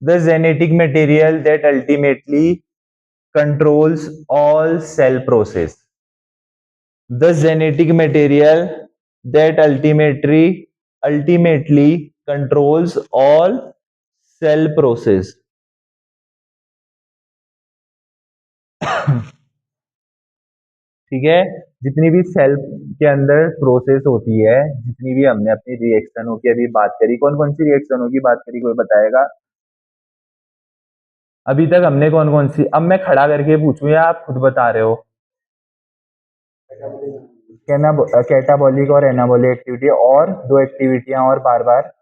the genetic material that ultimately controls all cell process, the genetic material that ultimately controls all cell process, ठीक है। जितनी भी cell के अंदर प्रोसेस होती है, जितनी भी हमने अपनी रिएक्शनों की अभी बात करी, कौन कौन सी रिएक्शनों की बात करी, कोई बताएगा? अभी तक हमने कौन कौन सी, अब मैं खड़ा करके पूछूं या आप खुद बता रहे हो? कैटाबॉलिक और एनाबॉलिक एक्टिविटी, और दो एक्टिविटियां और बार बार,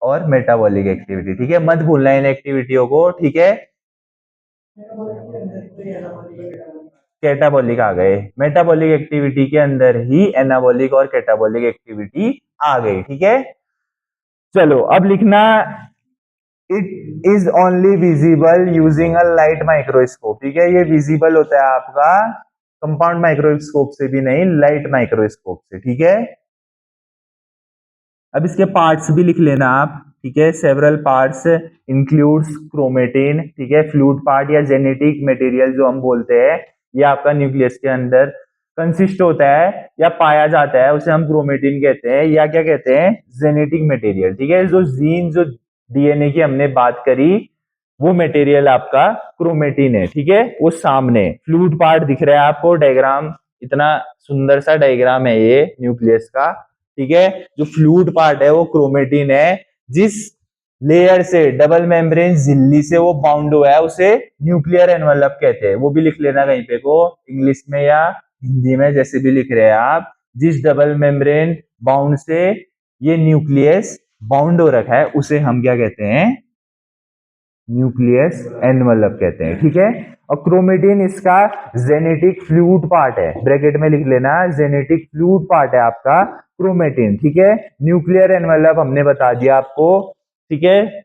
और मेटाबॉलिक एक्टिविटी, ठीक है। मत भूलना इन एक्टिविटियों को, ठीक है। कैटाबॉलिक आ गए, मेटाबॉलिक एक्टिविटी के अंदर ही एनाबॉलिक और कैटाबॉलिक एक्टिविटी आ गई, ठीक है। चलो अब लिखना, it is only visible using a light microscope, ठीक है। ये विजिबल होता है आपका कंपाउंड माइक्रोस्कोप से भी नहीं, लाइट माइक्रोस्कोप से, ठीक है। अब इसके पार्ट्स भी लिख लेना आप, ठीक है। सेवरल पार्ट्स इंक्लूड्स क्रोमेटिन, ठीक है। फ्लूइड पार्ट या जेनेटिक मटेरियल जो हम बोलते हैं, ये आपका न्यूक्लियस के अंदर कंसिस्ट होता है या पाया जाता है, उसे हम क्रोमेटिन कहते हैं, या क्या कहते हैं? जेनेटिक मटेरियल, ठीक है। जो जीन, जो डीएनए की हमने बात करी, वो मटेरियल आपका क्रोमेटिन है, ठीक है। वो सामने फ्लूइड पार्ट दिख रहा है आपको, डायग्राम, इतना सुंदर सा डायग्राम है ये न्यूक्लियस का, ठीक है। जो फ्लूइड पार्ट है वो क्रोमेटिन है, जिस लेयर से, डबल मेम्ब्रेन झिल्ली से वो बाउंड हुआ है, उसे न्यूक्लियर एनवलप कहते हैं। वो भी लिख लेना कहीं पे को, इंग्लिश में या हिंदी में, जैसे भी लिख रहे हैं आप। जिस डबल मेम्ब्रेन बाउंड से ये न्यूक्लियस बाउंड हो रखा है उसे हम क्या कहते हैं, न्यूक्लियस एनवलप कहते हैं। ठीक है, और क्रोमेटिन इसका जेनेटिक फ्लूइड पार्ट है, ब्रैकेट में लिख लेना, जेनेटिक फ्लूइड पार्ट है आपका क्रोमेटिन। ठीक है, न्यूक्लियर एनवलप हमने बता दिया आपको। ठीक है,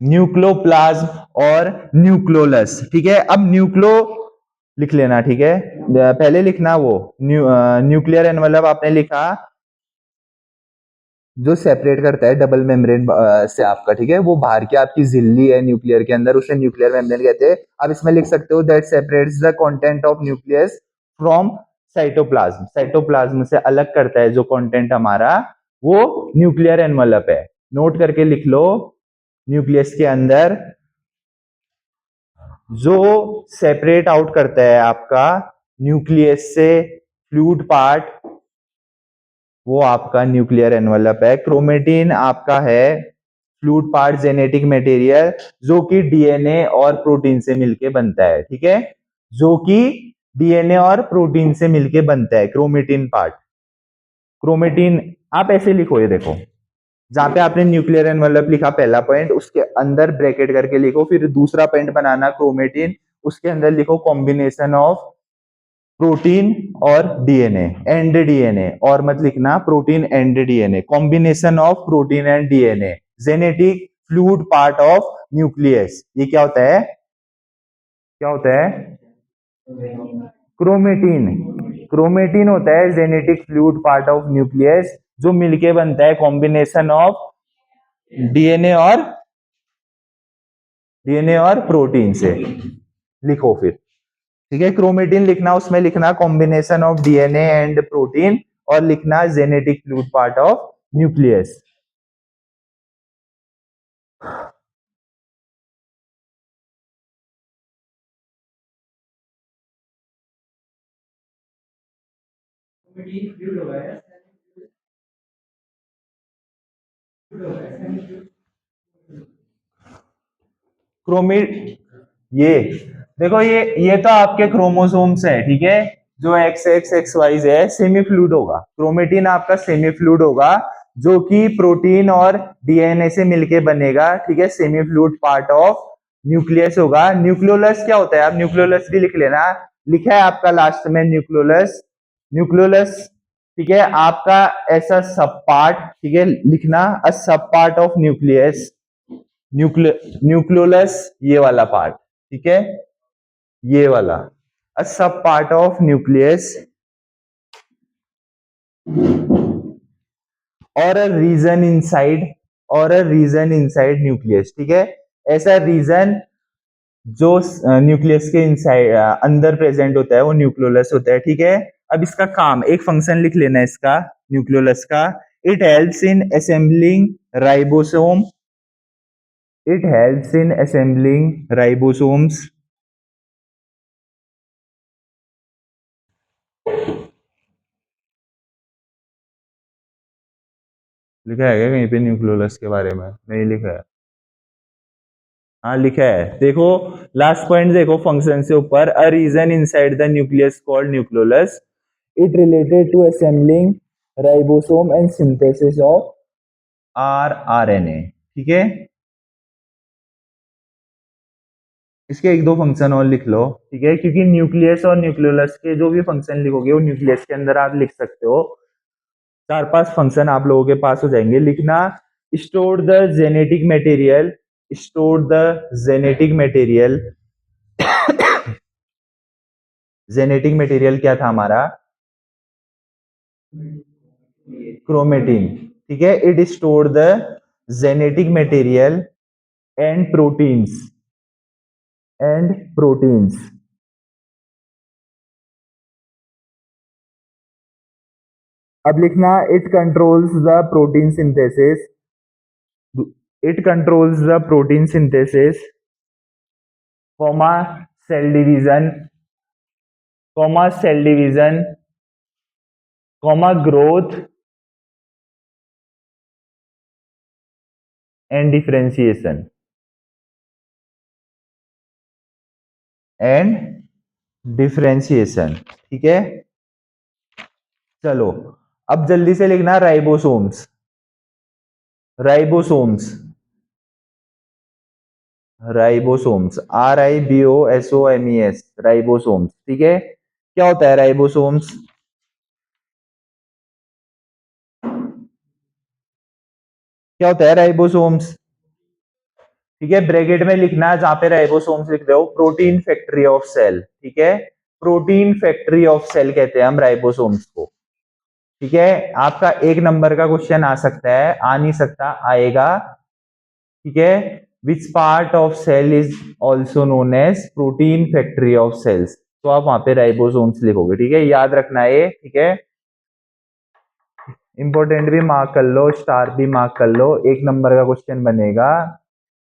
न्यूक्लोप्लाज्म और न्यूक्लोलस। ठीक है, अब न्यूक्लो लिख लेना। ठीक है, पहले लिखना वो न्यूक्लियर एनवलप आपने लिखा जो सेपरेट करता है डबल मेम्ब्रेन से आपका। ठीक है, वो बाहर की आपकी झिल्ली है न्यूक्लियर के अंदर, उसे न्यूक्लियर मेम्ब्रेन कहते हैं। आप इसमें लिख सकते हो that separates the content of nucleus from cytoplasm. Cytoplasm से अलग करता है जो कंटेंट हमारा, वो न्यूक्लियर एनवलप है। नोट करके लिख लो, न्यूक्लियस के अंदर जो सेपरेट आउट करता है आपका न्यूक्लियस से फ्लूइड पार्ट, वो आपका न्यूक्लियर एनवलप है। क्रोमेटिन आपका है फ्लूइड पार्ट, जेनेटिक मटेरियल जो कि डीएनए और प्रोटीन से मिलके बनता है। ठीक है, जो कि डीएनए और प्रोटीन से मिलके बनता है क्रोमेटिन पार्ट। क्रोमेटिन आप ऐसे लिखो, ये देखो जहां पे आपने न्यूक्लियर एनवलप लिखा पहला पॉइंट, उसके अंदर ब्रैकेट करके लिखो, फिर दूसरा पॉइंट बनाना क्रोमेटिन, उसके अंदर लिखो कॉम्बिनेशन ऑफ प्रोटीन और डीएनए एंड डीएनए, और मत लिखना protein and DNA, combination of protein and DNA, genetic fluid part of nucleus. ये क्या होता है, क्या होता है, क्रोमेटिन। क्रोमेटिन होता है genetic fluid part of nucleus, जो मिलके बनता है कॉम्बिनेशन ऑफ डीएनए और प्रोटीन से। लिखो फिर। ठीक है, क्रोमेटिन लिखना, उसमें लिखना combination of DNA and protein, और लिखना genetic fluid part of nucleus. Chromate ये देखो, ये तो आपके क्रोमोसोम्स है। ठीक है, जो एक्स एक्स एक्स वाइज है सेमी फ्लूइड होगा, क्रोमेटिन आपका सेमी फ्लूइड होगा, जो कि प्रोटीन और डीएनए से मिलके बनेगा। ठीक है, semi fluid part of nucleus होगा। न्यूक्लियोलस क्या होता है, आप न्यूक्लियोलस भी लिख लेना, लिखा है आपका लास्ट में न्यूक्लियोलस। न्यूक्लियोलस ठीक है, आपका ऐसा सब पार्ट, ठीक है, लिखना अ सब पार्ट ऑफ न्यूक्लियस। न्यूक्लियोलस ये वाला पार्ट, ठीक है, ये वाला अ सब पार्ट ऑफ न्यूक्लियस और अ रीजन इनसाइड, न्यूक्लियस। ठीक है, ऐसा रीजन जो न्यूक्लियस के इनसाइड अंदर प्रेजेंट होता है, वो न्यूक्लियोलस होता है। ठीक है, अब इसका काम, एक फंक्शन लिख लेना इसका न्यूक्लियोलस का, it helps in assembling ribosome, it helps in assembling ribosomes, लिखा है क्या कहीं पे न्यूक्लियोलस के बारे में, नहीं लिखा है? हाँ लिखा है, देखो लास्ट पॉइंट देखो फंक्शन से ऊपर, a region inside the nucleus called nucleolus, it related to assembling ribosome and synthesis of RNA. ठीक है, इसके एक दो फंक्शन और लिख लो। ठीक है, क्योंकि न्यूक्लियस और न्यूक्लियोलस के जो भी फंक्शन लिखोगे वो न्यूक्लियस के अंदर आप लिख सकते हो। चार पांच फंक्शन आप लोगों के पास हो जाएंगे। लिखना store the genetic material, store the genetic material, genetic material क्या था हमारा, क्रोमेटिन। ठीक है, it store the genetic material and proteins, and proteins. अब लिखना it controls the protein synthesis, it controls the protein synthesis, comma cell division, comma cell division, comma growth and differentiation, and differentiation. ठीक है, चलो अब जल्दी से लिखना ribosomes, ribosomes, ribosomes, RIBOSOMES, ribosomes, ठीक है। क्या होता है राइबोसोम्स? क्या होता है राइबोसोम्स? ठीक है, ब्रैकेट में लिखना जहां पे राइबोसोम्स लिख रहे हो, प्रोटीन फैक्ट्री ऑफ सेल, ठीक है। प्रोटीन फैक्ट्री ऑफ सेल कहते हैं हम राइबोसोम्स को, ठीक है। आपका 1 नंबर का क्वेश्चन आ सकता है, आ नहीं सकता, आएगा, ठीक है। Which part of cell is also known as protein factory of cells, तो आप वहां पे राइबोसोम्स लिखोगे, ठीक है, याद रखना है, ठीक है। इंपॉर्टेंट भी मार्क कर लो, स्टार भी मार्क कर लो, 1 नंबर का क्वेश्चन बनेगा।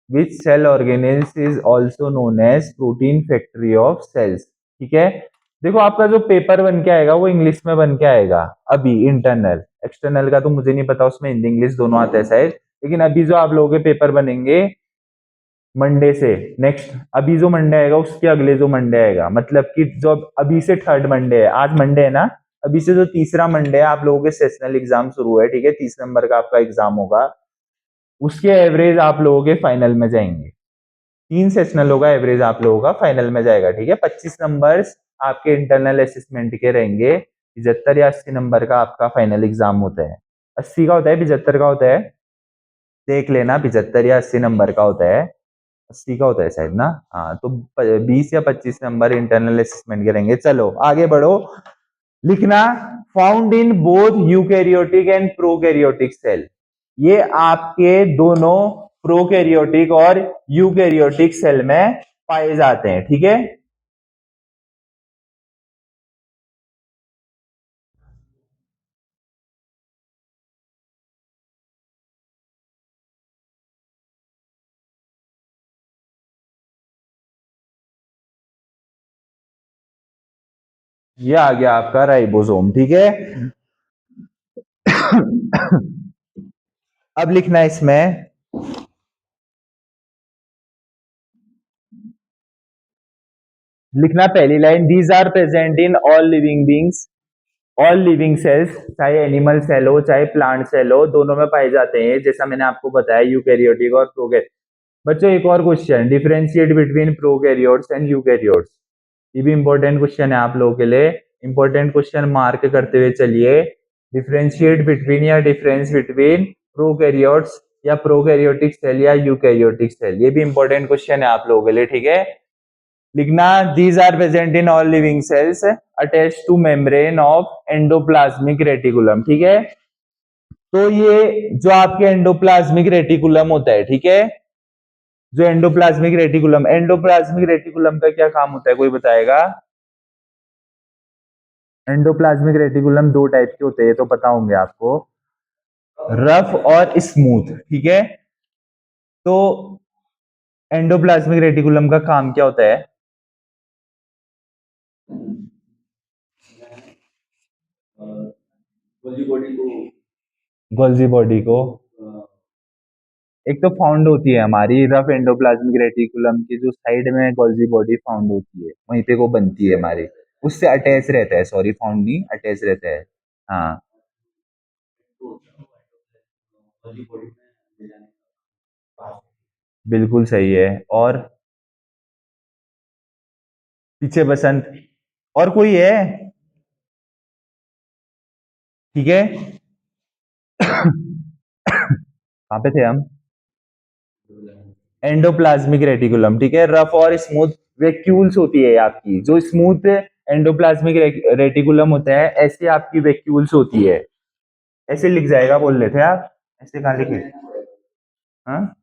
Which cell organelles is also known as protein factory of cells, ठीक है। देखो आपका जो पेपर बन के आएगा वो इंग्लिश में बन के आएगा अभी, इंटरनल, एक्सटर्नल का तो मुझे नहीं पता, उसमें हिंदी इंग्लिश दोनों आते हैं शायद, लेकिन अभी जो आप लोगों के पेपर बनेंगे मंडे से, नेक्स्ट अभी जो मंडे आएगा उसके अगले जो मंडे आएगा, मतलब कि जो अभी से 3rd मंडे है, आज मंडे है ना, अभी से जो तीसरा मंडे है आप लोगों के सेशनल एग्जाम शुरू है, ठीक है, 30 नंबर का आपका एग्जाम होगा, उसके एवरेज आप लोगों के फाइनल में जाएंगे, 3 सेशनल होगा, एवरेज आप लोगों का फाइनल में जाएगा, ठीक है। 25 नंबर आपके इंटरनल असेसमेंट के रहेंगे, 75 या 80 नंबर का आपका फाइनल एग्जाम होता है, 80 का होता है, 75 का होता है, देख लेना, 75 या 80 नंबर का होता है, 80 का होता है शायद ना, हाँ, तो 20 या 25 नंबर इंटरनल असेसमेंट के रहेंगे। चलो आगे बढ़ो, लिखना, found in both eukaryotic and prokaryotic cell, ये आपके दोनों प्रोकैरियोटिक और यूकैरियोटिक सेल में पाए जाते हैं, ठीक है। ये आ गया आपका राइबोसोम, ठीक है। अब लिखना है इसमें, लिखना पहली line, these are present in all living beings, all living cells, चाहे एनिमल सेल हो चाहे प्लांट सेल हो, दोनों में पाए जाते हैं, जैसा मैंने आपको बताया यूकैरियोटिक और प्रोकैरियोटिक। बच्चों एक और question, differentiate between prokaryotes and eukaryotes, ये भी इंपॉर्टेंट क्वेश्चन है आप लोगों के लिए, इंपॉर्टेंट क्वेश्चन मार्क करते हुए चलिए। डिफरेंशिएट बिटवीन या डिफरेंस बिटवीन प्रोकैरियोट्स या प्रोकैरियोटिक सेल या यूकैरियोटिक सेल, ये भी इंपॉर्टेंट क्वेश्चन है आप लोगों के लिए, ठीक है। लिखना, these are present in all living cells attach to membrane of endoplasmic reticulum, ठीक है। तो ये जो आपके एंडोप्लाज्मिक रेटिकुलम होता है, ठीक है, जो एंडोप्लाज्मिक रेटिकुलम का क्या काम होता है, कोई बताएगा? एंडोप्लाज्मिक रेटिकुलम 2 टाइप के होते हैं, तो पता होंगे आपको, रफ और स्मूथ, ठीक है। तो एंडोप्लाज्मिक रेटिकुलम का काम क्या होता है? गोल्जी बॉडी को, एक तो फाउंड होती है हमारी रफ एंडोप्लाज्मिक रेटिकुलम की जो साइड में गोल्जी बॉडी फाउंड होती है, वहीं पे वो बनती है हमारी, उससे अटैच रहता है, सॉरी फाउंड नहीं, अटैच रहता है, हाँ। बिल्कुल सही है, और पीछे बसंत, और कोई है? ठीक है। कहाँ पे थे हम? एंडोप्लाज्मिक रेटिकुलम, ठीक है, रफ और स्मूथ वैक्यूल्स होती है आपकी, जो स्मूथ एंडोप्लाज्मिक रेटिकुलम होता है, ऐसे आपकी वैक्यूल्स होती है, ऐसे लिख जाएगा, बोल रहे थे आप, ऐसे कहाँ लिखे? हाँ,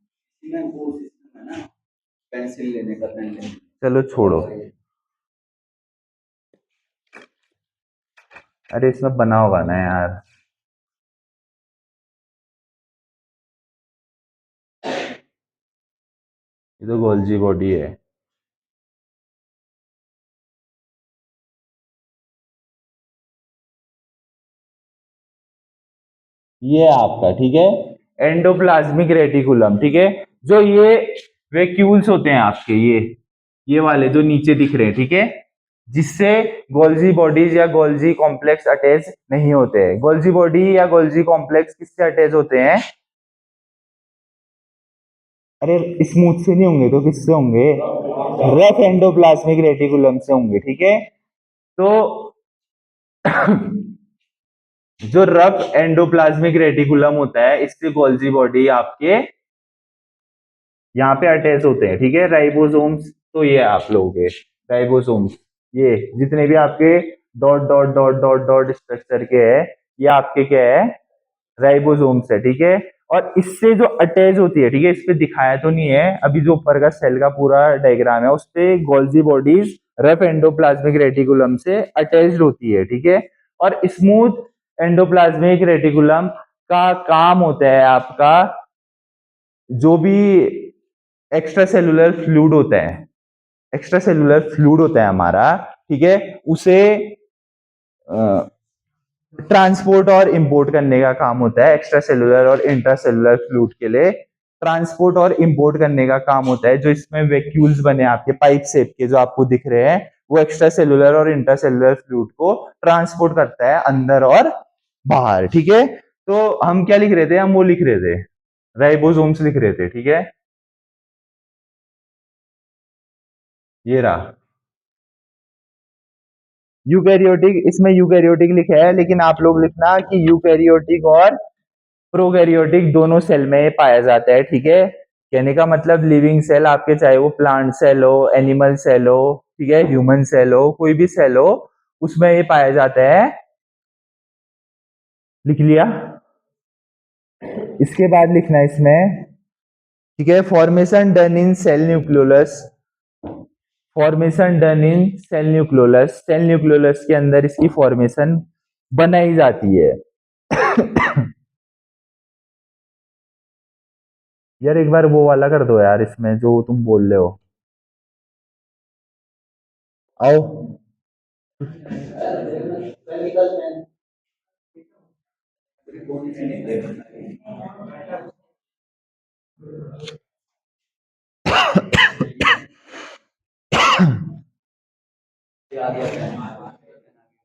चलो छोड़ो, अरे इसमें बना होगा ना यार, ये तो गोल्जी बॉडी है। ये आपका, ठीक है, एंडोप्लाज्मिक रेटिकुलम, ठीक है, जो ये वैक्यूल्स होते हैं आपके, ये वाले जो नीचे दिख रहे हैं, ठीक है, जिससे गोल्जी बॉडीज या गोल्जी कॉम्प्लेक्स अटैच नहीं होते हैं। गोल्जी बॉडी या गोल्जी कॉम्प्लेक्स किससे अटैच होते हैं? अरे स्मूथ से नहीं होंगे तो किससे होंगे? रफ एंडोप्लाज्मिक रेटिकुलम से होंगे, ठीक है। तो जो रफ एंडोप्लाज्मिक रेटिकुलम होता है, इससे गोल्जी बॉडी आपके यहाँ पे अटैच होते हैं, ठीक है। राइबोसोम्स तो ये आप लोगों के राइबोसोम्स, ये जितने भी आपके dot dot dot dot dot structure के है, ये आपके क्या है? राइबोसोम्स है, ठीक है। और इससे जो अटैच होती है, ठीक है, इस पे दिखाया तो नहीं है अभी, जो ऊपर का सेल का पूरा डायग्राम है उस पे Golgi bodies rough endoplasmic reticulum से अटैच्ड होती है, ठीक है। और स्मूथ एंडोप्लाज्मिक रेटिकुलम का काम होता है आपका, जो भी एक्स्ट्रा सेलुलर फ्लूइड होता है, एक्स्ट्रा सेलुलर फ्लूइड होता है हमारा, ठीक है, उसे ट्रांसपोर्ट और इंपोर्ट करने का काम होता है। एक्स्ट्रा सेलुलर और इंट्रा सेलुलर फ्लूइड के लिए ट्रांसपोर्ट और इंपोर्ट करने का काम होता है। जो इसमें वैक्यूल्स बने आपके पाइप शेप के जो आपको दिख रहे हैं, वो एक्स्ट्रा सेलुलर और इंट्रा सेलुलर फ्लूइड को ट्रांसपोर्ट करता है अंदर और बाहर, ठीक है। तो हम क्या लिख रहे थे? हम वो लिख रहे थे, राइबोसोम्स लिख रहे थे, ठीक है। ये रहा यूकैरियोटिक, इसमें यूकैरियोटिक लिखा है, लेकिन आप लोग लिखना कि यूकैरियोटिक और प्रोकैरियोटिक दोनों सेल में पाया जाता है, ठीक है। कहने का मतलब लिविंग सेल आपके, चाहे वो प्लांट सेल हो, एनिमल सेल हो, ठीक है, ह्यूमन सेल हो, कोई भी सेल हो, उसमें ये पाया जाता है। लिख लिया? इसके बाद लिखना है इसमें, ठीक है, formation done in cell nucleolus, formation done in cell nucleolus, cell nucleolus के अंदर इसकी फॉर्मेशन बनाई जाती है। यार एक बार वो वाला कर दो यार, इसमें जो तुम बोल रहे हो। आओ।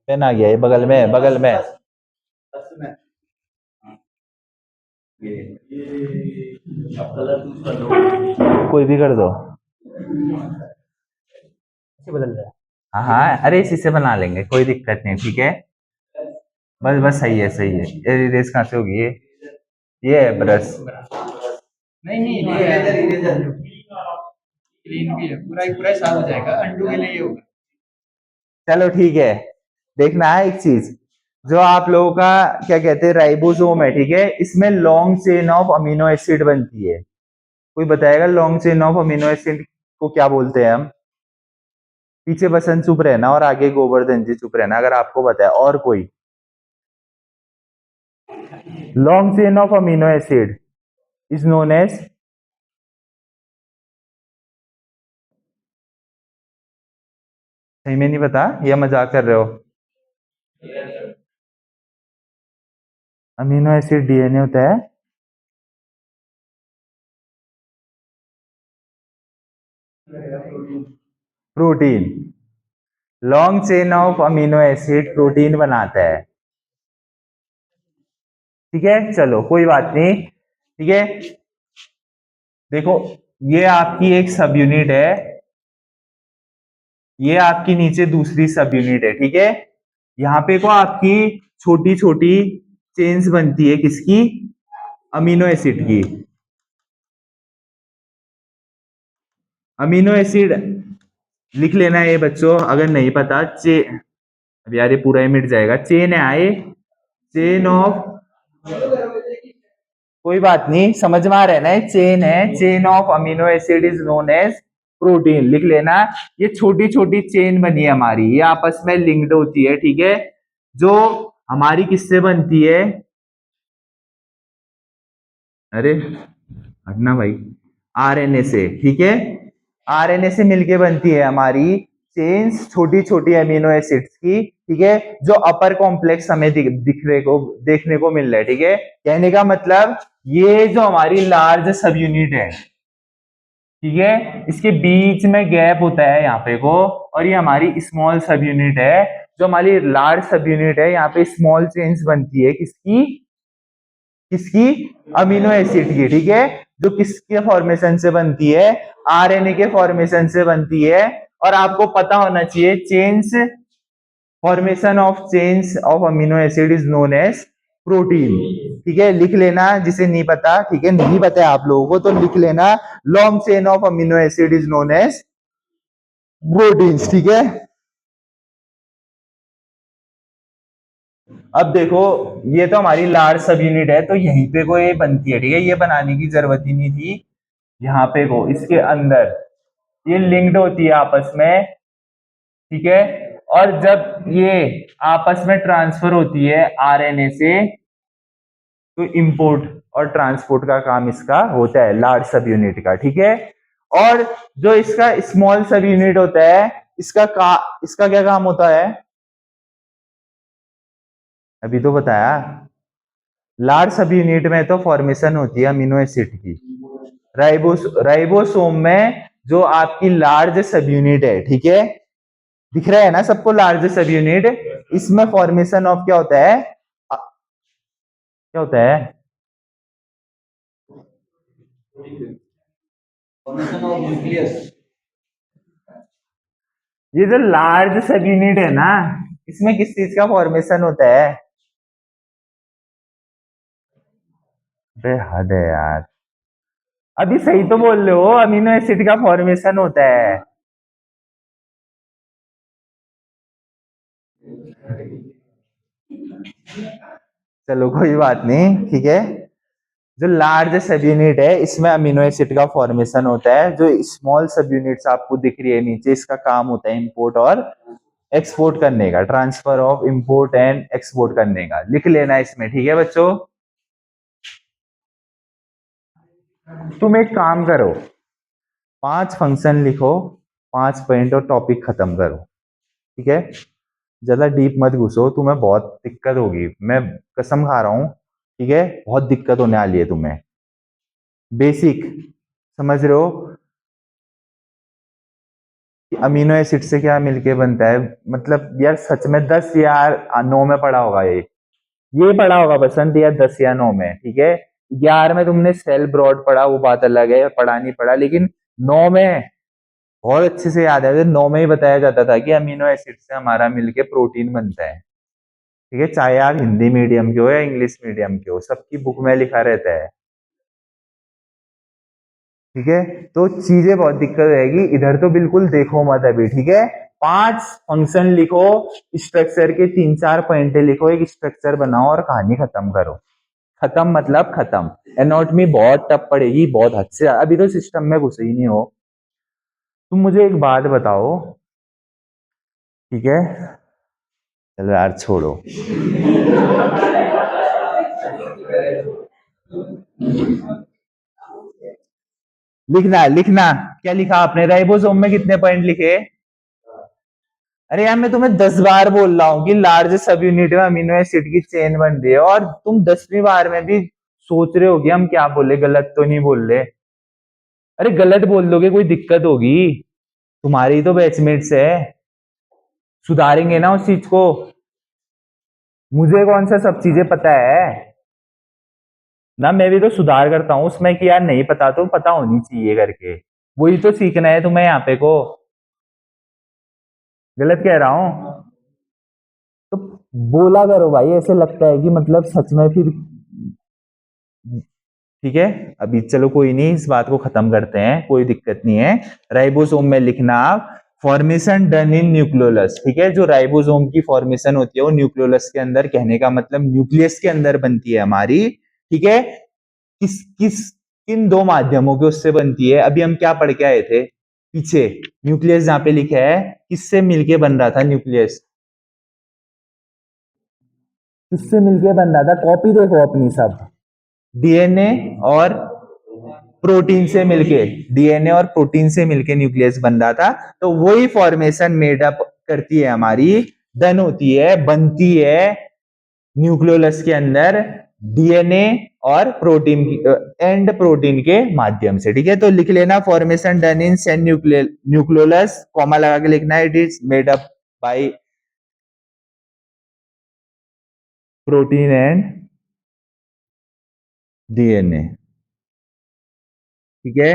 पेन आ गया, ये बगल में, बगल में। कोई भी कर दो। बदल रहा है। हाँ हाँ, अरे इसी से बना लेंगे, कोई दिक्कत नहीं, ठीक है। बस बस, सही है सही है। ये रेस कहाँ से होगी? ये है ब्रश। नहीं नहीं, ये क्लीन भी है, पूरा पूरा साफ हो जाएगा, अंडू के लिए ये होगा। चलो ठीक है। देखना है एक चीज, जो आप लोगों का क्या कहते हैं, राइबोसोम है, ठीक है, इसमें long chain of amino acid बनती है। कोई बताएगा long chain of amino acid को क्या बोलते हैं हम? पीछे बसंत चुप रहना और आगे गोवर्धन जी चुप रहना, अगर आपको बताया। और कोई? Long chain of amino acid is known as, सही में नहीं पता या मजाक कर रहे हो? अमीनो एसिड डीएनए होता है। Protein. Long chain of amino acid protein बनाता है, ठीक है। चलो कोई बात नहीं, ठीक है। देखो, ये आपकी एक सब यूनिट है, ये आपकी नीचे दूसरी सब यूनिट है, ठीक है। यहाँ पे को आपकी छोटी छोटी चेन्स बनती है, किसकी? अमीनो एसिड की। अमीनो एसिड लिख लेना है ये बच्चों, अगर नहीं पता। अब यार ये पूरा ही मिट जाएगा। चेन है आए, चेन ऑफ, कोई बात नहीं, समझ में आ रहा है ना, चेन है, chain of amino acid is known as protein, लिख लेना। ये छोटी छोटी चेन बनी है हमारी, ये आपस में लिंक्ड होती है, ठीक है। जो हमारी किससे बनती है? अरे हटना भाई। आरएनए से, ठीक है। आरएनए से मिलके बनती है हमारी चेन्स, छोटी छोटी अमीनो एसिड्स की, ठीक है। जो अपर कॉम्प्लेक्स हमें दिखने को देखने को मिल रहा है, ठीक है। कहने का मतलब, ये जो हमारी लार्ज सब यूनिट है, ठीक है, इसके बीच में गैप होता है यहाँ पे को, और ये हमारी स्मॉल सब यूनिट है। जो हमारी लार्ज सब यूनिट है, यहाँ पे स्मॉल चेन्स बनती है, किसकी? किसकी? अमीनो एसिड की, ठीक है। जो किसके फॉर्मेशन से बनती है, आरएनए के फॉर्मेशन से बनती है। और आपको पता होना चाहिए chains, formation of chains of amino acid is known as protein. ठीक है, लिख लेना जिसे नहीं पता, ठीक है, नहीं पता है आप लोगों को तो लिख लेना, long chain of amino acid is known as proteins. ठीक है, अब देखो ये तो हमारी लार्ज सब यूनिट है, तो यहीं पे को ये बनती है। ठीक है, ये बनाने की जरूरत ही नहीं थी। यहाँ पे को इसके अंदर ये लिंक्ड होती है आपस में। ठीक है, और जब ये आपस में ट्रांसफर होती है आरएनए से, तो इंपोर्ट और ट्रांसपोर्ट का काम इसका होता है लार्ज सब यूनिट का। ठीक है, और जो इसका स्मॉल सब यूनिट होता है, इसका क्या काम होता है, अभी तो बताया। लार्ज सब यूनिट में तो फॉर्मेशन होती है अमीनो एसिड की। राइबोसोम में जो आपकी लार्ज सब यूनिट है, ठीक है, दिख रहा है ना सबको लार्ज सब यूनिट, इसमें फॉर्मेशन ऑफ क्या होता है, क्या होता है, फॉर्मेशन ऑफ न्यूक्लियस। ये जो लार्ज सब यूनिट है ना, इसमें किस चीज का फॉर्मेशन होता है, अरे हद है यार, अभी सही तो बोल रहे हो, अमीनो एसिड का फॉर्मेशन होता है। चलो कोई बात नहीं, ठीक है, जो लार्ज सब यूनिट है इसमें अमीनो एसिड का फॉर्मेशन होता है। जो स्मॉल सब यूनिट्स आपको दिख रही है नीचे, इसका काम होता है इंपोर्ट और एक्सपोर्ट करने का, transfer of import and export करने का, लिख लेना इसमें। ठीक है बच्चों, तुम एक काम करो, 5 फंक्शन लिखो, 5 पॉइंट और टॉपिक खत्म करो। ठीक है, ज्यादा डीप मत घुसो, तुम्हें बहुत दिक्कत होगी, मैं कसम खा रहा हूं। ठीक है, बहुत दिक्कत होने वाली है तुम्हें। बेसिक समझ रहे हो कि अमीनो एसिड से क्या मिलके बनता है, मतलब यार सच में 10 या 9 में पढ़ा होगा ये पढ़ा होगा बसंत, या 10 या 9 में। ठीक है, 11 में तुमने सेल ब्रॉड पढ़ा, वो बात अलग है, पढ़ा नहीं पढ़ा, लेकिन 9 में बहुत अच्छे से याद है, 9 में ही बताया जाता था कि अमीनो एसिड से हमारा मिलके प्रोटीन बनता है। ठीक है, चाहे आप हिंदी मीडियम के हो या इंग्लिश मीडियम के हो, सबकी बुक में लिखा रहता है। ठीक है, तो चीजें बहुत दिक्कत रहेगी, इधर तो बिल्कुल देखो मत अभी। ठीक है, 5 फंक्शन लिखो, स्ट्रक्चर के 3-4 पॉइंट लिखो, एक स्ट्रक्चर बनाओ और कहानी खत्म करो। खत्म मतलब खत्म। एनाटॉमी बहुत टफ पड़ेगी, बहुत हद से, अभी तो सिस्टम में घुसे ही नहीं हो। तुम मुझे एक बात बताओ, ठीक है, चलो यार छोड़ो, लिखना लिखना, क्या लिखा आपने, राइबोसोम में कितने पॉइंट लिखे, अरे यार मैं तुम्हें 10 बार बोल रहा हूँ कि लार्ज सब यूनिट में अमीनो एसिड की चेन बन रही है, और तुम 10वीं बार में भी सोच रहे हो कि हम क्या बोले, गलत तो नहीं बोल रहे। अरे गलत बोल दोगे कोई दिक्कत होगी, तुम्हारी तो बैचमेट्स है, सुधारेंगे ना उस चीज को। मुझे कौन सा सब चीजें पता है ना, मैं भी तो सुधार करता हूँ उसमें कि यार नहीं पता तो पता होनी चाहिए करके, वही तो सीखना है तुम्हें यहाँ पे को। गलत कह रहा हूँ तो बोला करो भाई, ऐसे लगता है कि मतलब सच में फिर। ठीक है, अभी चलो कोई नहीं, इस बात को खत्म करते हैं, कोई दिक्कत नहीं है। राइबोसोम में लिखना आप, फॉर्मेशन डन इन न्यूक्लियोलस। ठीक है, जो राइबोसोम की फॉर्मेशन होती है वो न्यूक्लियोलस के अंदर, कहने का मतलब न्यूक्लियस के अंदर बनती है हमारी। ठीक है, किस किस किन 2 माध्यमों के उससे बनती है, अभी हम क्या पढ़ के आए थे पीछे, न्यूक्लियस जहां पे लिखा है किससे मिलके बन रहा था न्यूक्लियस, किससे मिलके बन रहा था, कॉपी देखो अपनी सब, डीएनए और प्रोटीन से मिलके, डीएनए और प्रोटीन से मिलके न्यूक्लियस बन रहा था। तो वही फॉर्मेशन मेड अप करती है हमारी, डन होती है, बनती है न्यूक्लियोलस के अंदर डीएनए और प्रोटीन एंड प्रोटीन के माध्यम से। ठीक है, तो लिख लेना, formation done in cell nucleolus, comma लगा के लिखना, it is made up by protein and DNA. ठीक है।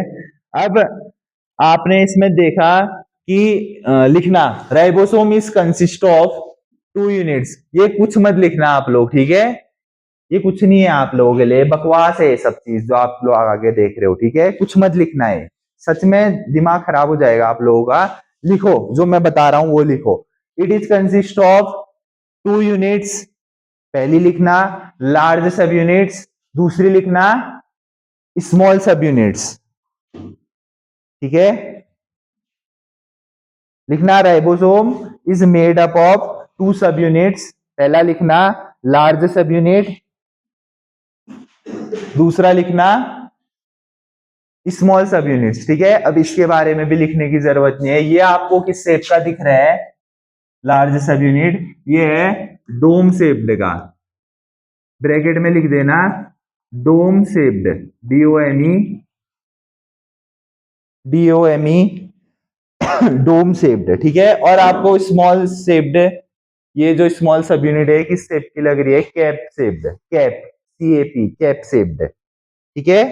अब आपने इसमें देखा कि लिखना ribosome is consist of 2 units, ये कुछ मत लिखना आप लोग, ठीक है। ये कुछ नहीं है आप लोगों के लिए, बकवास है ये सब चीज जो आप लोग आगे देख रहे हो, ठीक है। कुछ मत लिखना है, सच में दिमाग खराब हो जाएगा आप लोगों का। लिखो जो मैं बता रहा हूं वो लिखो। It is consist of 2 units, पहली लिखना लार्ज सब यूनिट्स, दूसरी लिखना स्मॉल सब यूनिट्स, ठीक है। लिखना ribosome is made up of 2 सब यूनिट्स, पहला लिखना लार्ज सब यूनिट, दूसरा लिखना स्मॉल सब यूनिट्स, ठीक है। अब इसके बारे में भी लिखने की जरूरत नहीं है, ये आपको किस शेप का दिख रहा है लार्ज सब यूनिट, ये है डोम शेप्ड का, ब्रैकेट में लिख देना dome shaped, DOME dome shaped, ठीक है। और आपको स्मॉल शेप्ड, ये जो स्मॉल सब यूनिट है किस शेप की लग रही है, cap shaped, cap CAP cap shaped, ठीक है।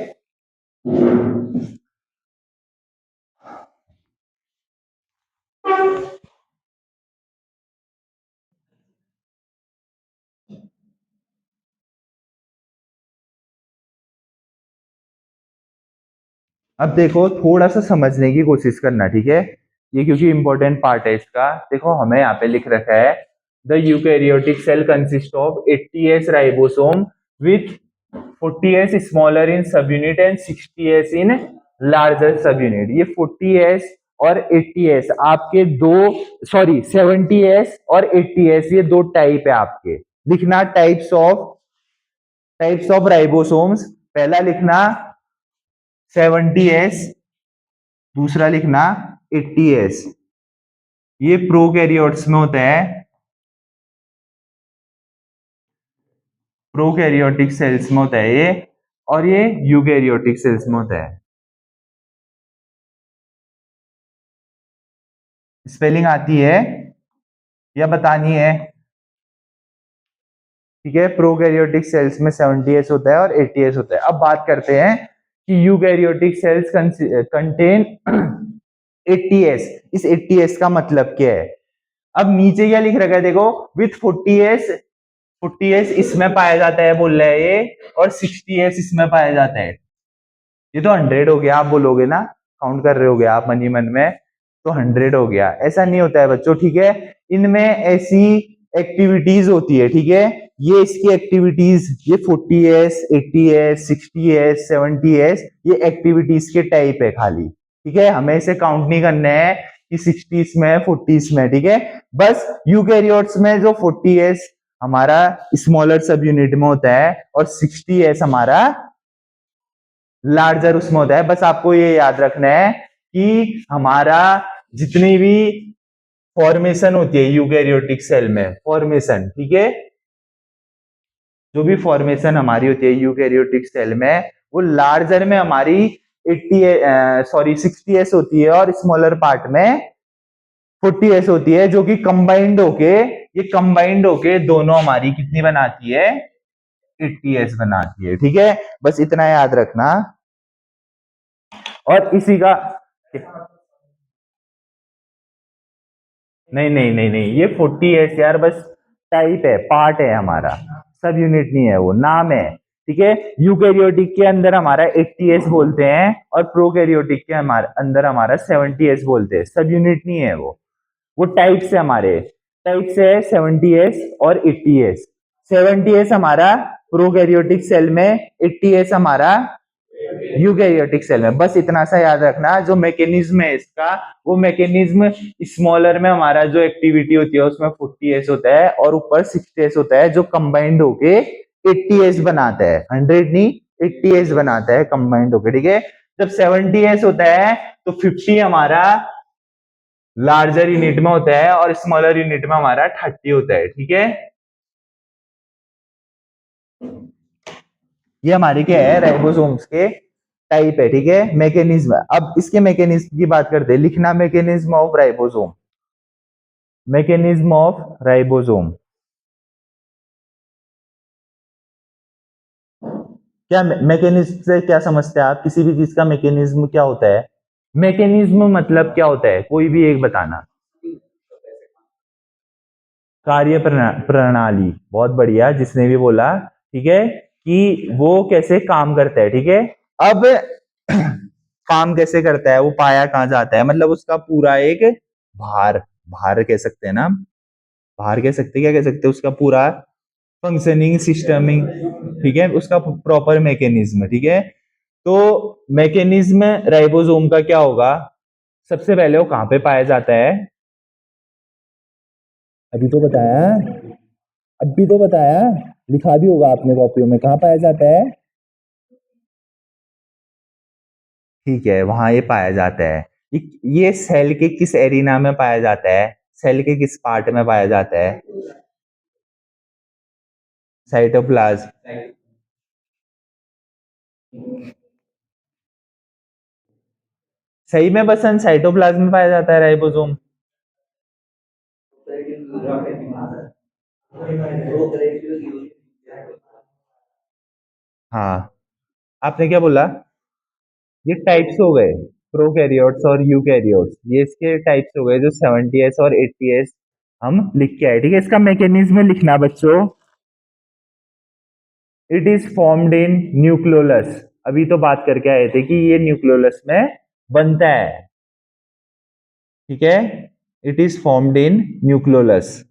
अब देखो थोड़ा सा समझने की कोशिश करना, ठीक है, ये क्योंकि इंपॉर्टेंट पार्ट है इसका। देखो हमें यहाँ पे लिख रखा है the eukaryotic cell consist of 80S ribosome with 40S smaller in sub unit and 60S in larger sub unit. ये 40S और 80S आपके दो, सॉरी 70S और 80S ये दो टाइप है आपके। लिखना टाइप्स ऑफ राइबोसोम्स, पहला लिखना 70S, दूसरा लिखना 80S। ये प्रोकैरियोट्स में होता है, प्रोकैरियोटिक सेल्स में होता है ये, और ये यूकैरियोटिक सेल्स में होता है। स्पेलिंग आती है या बतानी है, ठीक है। प्रोकैरियोटिक सेल्स में 70S होता है और 80S होता है। अब बात करते हैं कि यूकैरियोटिक सेल्स कंटेन 80S, इस 80S का मतलब क्या है। अब नीचे क्या लिख रखा है देखो, विथ 40S इसमें पाया जाता है बोल रहा है ये, और 60S इसमें पाया जाता है। ये तो 100 हो गया, आप बोलोगे ना, काउंट कर रहे हो गया आप मन ही मन में, तो 100 हो गया। ऐसा नहीं होता है बच्चों, ठीक है। इनमें ऐसी एक्टिविटीज होती है, ठीक है। ये इसकी एक्टिविटीज, ये 40S 80S 60S 70S ये एक्टिविटीज के टाइप है खाली, ठीक है। हमें इसे काउंट नहीं करना है कि 60s में 40s में, ठीक है। बस यूकैरियोट्स में जो 40S हमारा स्मॉलर सब यूनिट में होता है और 60S हमारा लार्जर उसमें होता है। बस आपको ये याद रखना है कि हमारा जितनी भी फॉर्मेशन होती है यूकैरियोटिक सेल में, फॉर्मेशन, ठीक है, जो भी फॉर्मेशन हमारी होती है यूकैरियोटिक सेल में, वो लार्जर में हमारी 60S होती है और स्मॉलर पार्ट में 40S होती है, जो कि कंबाइंड होके दोनों हमारी कितनी बनाती है, 80S बनाती है, ठीक है। बस इतना याद रखना। और इसी का, नहीं नहीं नहीं नहीं, ये 40S यार बस टाइप है, पार्ट है हमारा, सब यूनिट नहीं है, वो नाम है, ठीक है। यूकैरियोटिक के अंदर हमारा 80S बोलते हैं और प्रोकैरियोटिक के अंदर हमारा 70S बोलते हैं, सब यूनिट नहीं है वो टाइप्स है हमारे, टाइप्स है 70S और 80S। 70S हमारा प्रोकैरियोटिक सेल में, 80S हमारा यूकैरियोटिक सेल में। बस इतना सा याद रखना, जो मैकेनिज्म है इसका, वो मैकेनिज्म स्मॉलर में हमारा जो एक्टिविटी होती है उसमें 40S होता है और ऊपर 60S होता है, जो कंबाइंड होके 80S बनाता है, 100 नहीं 80S बनाता है कंबाइंड होके, ठीक है। जब 70S होता है तो 50 हमारा लार्जर यूनिट में होता है और स्मॉलर यूनिट में हमारा 30 होता है, ठीक है। ये हमारे क्या है, राइबोसोम्स के टाइप है, ठीक है, मैकेनिज्म। अब इसके मैकेनिज्म की बात करते हैं, लिखना mechanism of ribosome, mechanism of ribosome. क्या मैकेनिज्म से क्या समझते हैं आप? किसी भी चीज का मैकेनिज्म क्या होता है? मैकेनिज्म मतलब क्या होता है? कोई भी एक बताना। कार्य प्रणाली, बहुत बढ़िया जिसने भी बोला, ठीक है, कि वो कैसे काम करता है, ठीक है। अब काम कैसे करता है, वो पाया कहाँ जाता है, मतलब उसका पूरा एक भार, भार कह सकते हैं ना, भार कह सकते हैं, क्या कह सकते हैं, उसका पूरा फंक्शनिंग सिस्टमिंग, ठीक है, उसका प्रॉपर मैकेनिज्म, ठीक है। तो मैकेनिज्म राइबोसोम का क्या होगा? सबसे पहले वो कहाँ पे पाया जाता है? अभी तो बताया, अभी तो बताया, लिखा भी होगा आपने कॉपियों में, कहाँ पाया जाता है? ठीक है, वहां ये पाया जाता है। ये सेल के किस एरिना में पाया जाता है? सेल के किस पार्ट में पाया जाता है? साइटोप्लाज्म। सही में बसन साइटोप्लाज्म में पाया जाता है राइबोसोम। हाँ, आपने क्या बोला? ये टाइप्स हो गए, प्रोकैरियोट्स और यूकैरियोट्स, ये इसके टाइप्स हो गए, जो 70s और 80s हम लिख के आए, ठीक है। इसका मैकेनिज्म लिखना बच्चों। It is formed in nucleolus. अभी तो बात करके आए थे कि ये न्यूक्लियोलस में बनता है, ठीक है। It is formed in nucleolus.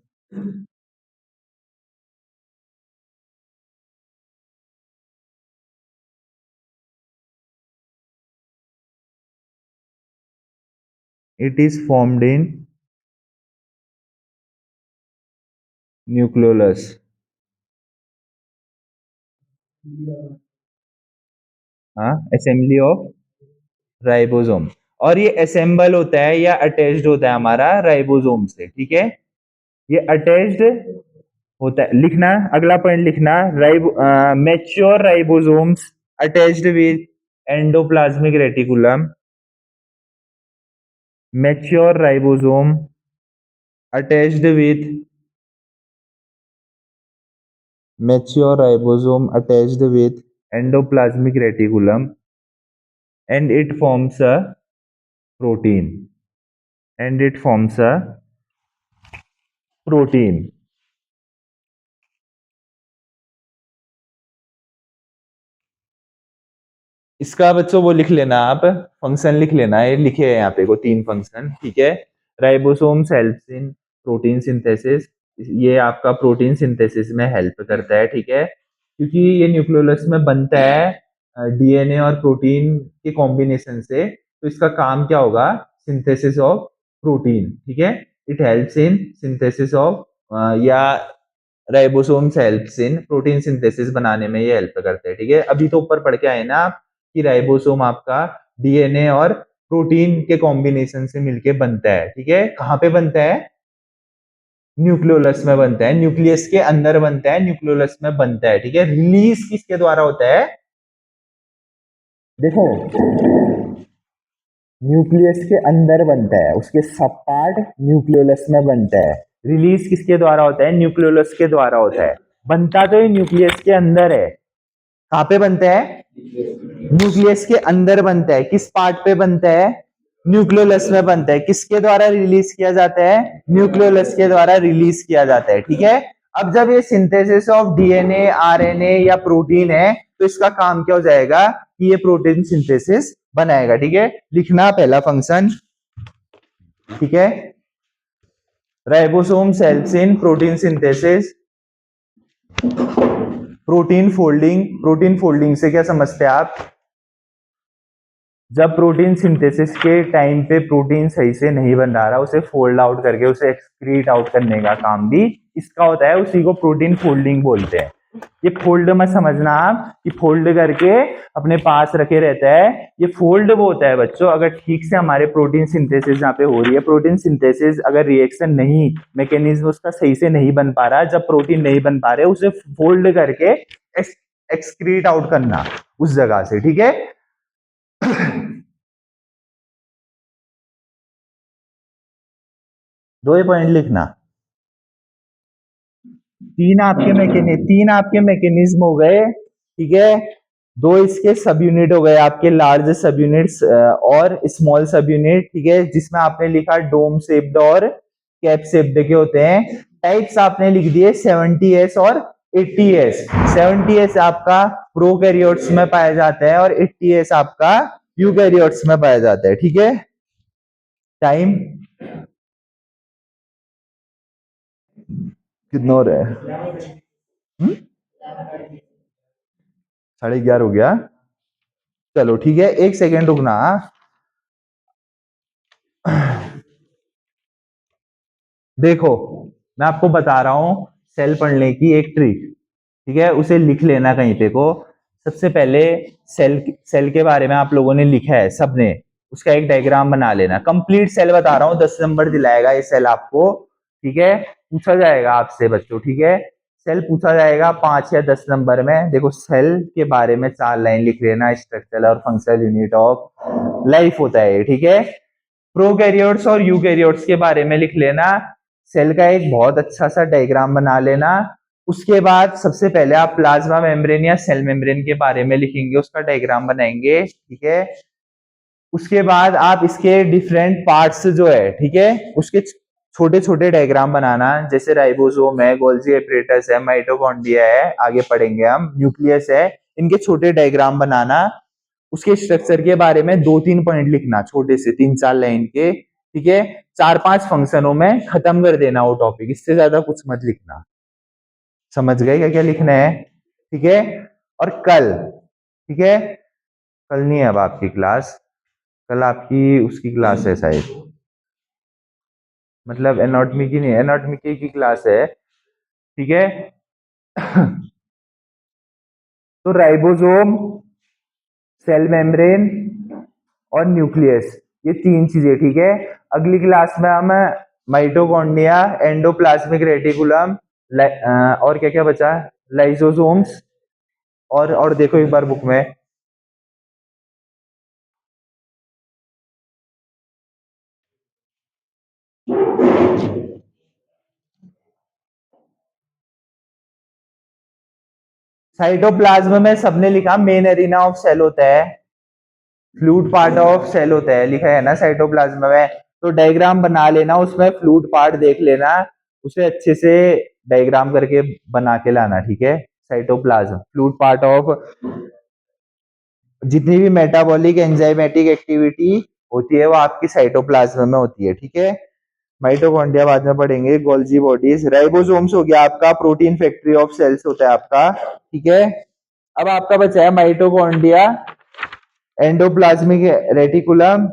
It is formed in nucleolus. हाँ, असेंबली ऑफ राइबोसोम। और ये असेंबल होता है या अटैच्ड होता है हमारा राइबोसोम से, ठीक है। ये अटैच्ड होता है, लिखना अगला पॉइंट लिखना, mature ribosomes attached with endoplasmic reticulum. Mature ribosome attached with mature ribosome attached with endoplasmic reticulum, and it forms a protein, and it forms a protein. इसका बच्चों वो लिख लेना आप, फंक्शन लिख लेना, ये लिखे हैं यहाँ पे को 3 फंक्शन, ठीक है। Ribosomes helps in protein synthesis, ये आपका प्रोटीन सिंथेसिस में हेल्प करता है, ठीक है, क्योंकि ये न्यूक्लियोलस में बनता है डीएनए और प्रोटीन के कॉम्बिनेशन से, तो इसका काम क्या होगा? सिंथेसिस ऑफ प्रोटीन, ठीक है। It helps in synthesis of, या ribosomes helps in protein synthesis बनाने में ये हेल्प करते हैं, ठीक है। अभी तो ऊपर पढ़ के आए ना आप कि राइबोसोम आपका डीएनए और प्रोटीन के कॉम्बिनेशन से मिलके बनता है, ठीक है। कहाँ पे बनता है? न्यूक्लियोलस में बनता है, न्यूक्लियस के अंदर बनता है, न्यूक्लियोलस में बनता है, ठीक है। रिलीज किसके द्वारा होता है? देखो, न्यूक्लियस के अंदर बनता है, उसके सब पार्ट न्यूक्लियोलस में बनता है। रिलीज किसके द्वारा होता है? न्यूक्लियोलस के द्वारा होता है। बनता तो ये न्यूक्लियस के अंदर है। कहाँ पे बनता है? न्यूक्लियस के अंदर बनता है। किस पार्ट पे बनता है? न्यूक्लियोलस में बनता है। किसके द्वारा रिलीज किया जाता है? न्यूक्लियोलस के द्वारा रिलीज किया जाता है, ठीक है। अब जब ये सिंथेसिस ऑफ डीएनए, आरएनए या प्रोटीन है, तो इसका काम क्या हो जाएगा कि ये प्रोटीन सिंथेसिस बनाएगा, ठीक है। लिखना पहला फंक्शन, ठीक है। Ribosome cells in protein synthesis, protein folding. Protein folding से क्या समझते हैं आप? जब प्रोटीन सिंथेसिस के टाइम पे प्रोटीन सही से नहीं बन रहा, उसे फोल्ड आउट करके उसे एक्सक्रीट आउट करने का काम भी इसका होता है, उसी को प्रोटीन फोल्डिंग बोलते हैं। ये फोल्ड मत समझना आप कि फोल्ड करके अपने पास रखे रहता है, ये फोल्ड वो होता है बच्चों, अगर ठीक से हमारे प्रोटीन सिंथेसिस यहाँ पे हो रही है, प्रोटीन सिंथेसिस अगर रिएक्शन नहीं, मैकेनिज्म उसका सही से नहीं बन पा रहा, जब प्रोटीन नहीं बन पा रहे, उसे फोल्ड करके एक्सक्रीट आउट करना उस जगह से, ठीक है। दो ही पॉइंट लिखना। तीन आपके मैकेनिज्म हो गए, ठीक है। दो इसके सब यूनिट हो गए आपके, लार्ज सब यूनिट्स और स्मॉल सब यूनिट, ठीक है, जिसमें आपने लिखा डोम शेप्ड और कैप शेप्ड के होते हैं। टाइप्स आपने लिख दिए 70s और 80s। 70s आपका प्रोकैरियोट्स में पाया जाता है और 80s आपका यूकैरियोट्स में पाया जाता है, ठीक है। टाइम कितना हो रहा है? 11:30 हो गया। चलो ठीक है, एक सेकेंड रुकना। देखो मैं आपको बता रहा हूं सेल पढ़ने की एक ट्रिक, ठीक है, उसे लिख लेना कहीं पे को। सबसे पहले सेल सेल के बारे में आप लोगों ने लिखा है सबने, उसका एक डायग्राम बना लेना। कंप्लीट सेल बता रहा हूँ, 10 नंबर दिलाएगा ये सेल आपको, ठीक है। पूछा जाएगा आपसे बच्चों, ठीक है, सेल पूछा जाएगा 5 या 10 नंबर में। देखो सेल के बारे में 4 लाइन लिख लेना, स्ट्रक्चर और फंक्शनल यूनिट ऑफ लाइफ होता है, ठीक है। प्रोकैरियोट्स और यूकैरियोट्स के बारे में लिख लेना, सेल का एक बहुत अच्छा सा डायग्राम बना लेना। उसके बाद सबसे पहले आप प्लाज्मा मेम्ब्रेन या सेल मेम्ब्रेन के बारे में लिखेंगे, उसका डायग्राम बनाएंगे, ठीक है। उसके बाद आप इसके डिफरेंट पार्ट्स जो है, ठीक है, उसके छोटे छोटे डायग्राम बनाना, जैसे राइबोसोम है, गोल्जी एपरेटस है, माइटोकॉन्ड्रिया है, आगे पढ़ेंगे हम, न्यूक्लियस है, इनके छोटे डायग्राम बनाना। उसके स्ट्रक्चर के बारे में 2-3 पॉइंट लिखना, छोटे से 3-4 लाइन के, ठीक है। 4-5 फंक्शनों में खत्म कर देना वो टॉपिक, इससे ज्यादा कुछ मत लिखना। समझ गए क्या क्या लिखना है, ठीक है। और कल, ठीक है, कल नहीं है अब आपकी क्लास, कल आपकी उसकी क्लास है शायद, मतलब एनाटॉमी की नहीं, एनाटॉमी की क्लास है, ठीक है। तो राइबोसोम, सेल मेम्ब्रेन और न्यूक्लियस, ये 3 चीजें, ठीक है। अगली क्लास में हम माइटोकॉन्ड्रिया, एंडोप्लाज्मिक रेटिकुलम, और क्या क्या बचा, लाइसोसोम्स, और देखो एक बार बुक में, साइटोप्लाज्म में सबने लिखा मेन एरिना ऑफ सेल होता है, फ्लूइड पार्ट ऑफ सेल होता है, लिखा है ना साइटोप्लाज्म में। तो डायग्राम बना लेना, उसमें फ्लूइड पार्ट देख लेना, उसे अच्छे से डायग्राम करके बना के लाना, ठीक है। साइटोप्लाज्म फ्लूइड पार्ट ऑफ जितनी भी मेटाबॉलिक एंजाइमेटिक एक्टिविटी होती है वो आपकी साइटोप्लाज्म में होती है, ठीक है। माइटोकॉन्ड्रिया बाद में पढ़ेंगे, गोल्जी बॉडीज, राइबोसोम्स हो गया आपका, प्रोटीन फैक्ट्री ऑफ सेल्स होता है आपका, ठीक है। अब आपका बचा है माइटोकॉन्ड्रिया, एंडोप्लाज्मिक रेटिकुलम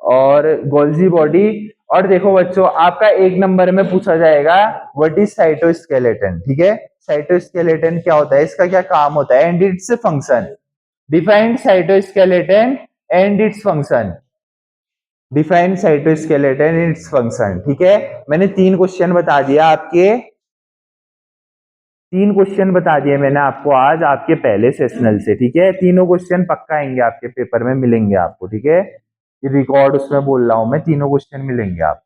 और गोल्जी बॉडी। और देखो बच्चों, आपका 1 नंबर में पूछा जाएगा व्हाट इज साइटोस्केलेटन, ठीक है। साइटोस्केलेटन क्या होता है, इसका क्या काम होता है, and its function. Defined cytoskeleton and its function, defined cytoskeleton and its function, ठीक है। मैंने 3 क्वेश्चन बता दिया आपके, 3 क्वेश्चन बता दिए मैंने आपको आज आपके पहले सेशनल से, ठीक है। तीनों क्वेश्चन पक्का आएंगे आपके पेपर में, मिलेंगे आपको, ठीक है। ये रिकॉर्ड उसमें बोल रहा हूं मैं, तीनों क्वेश्चन मिलेंगे आपको।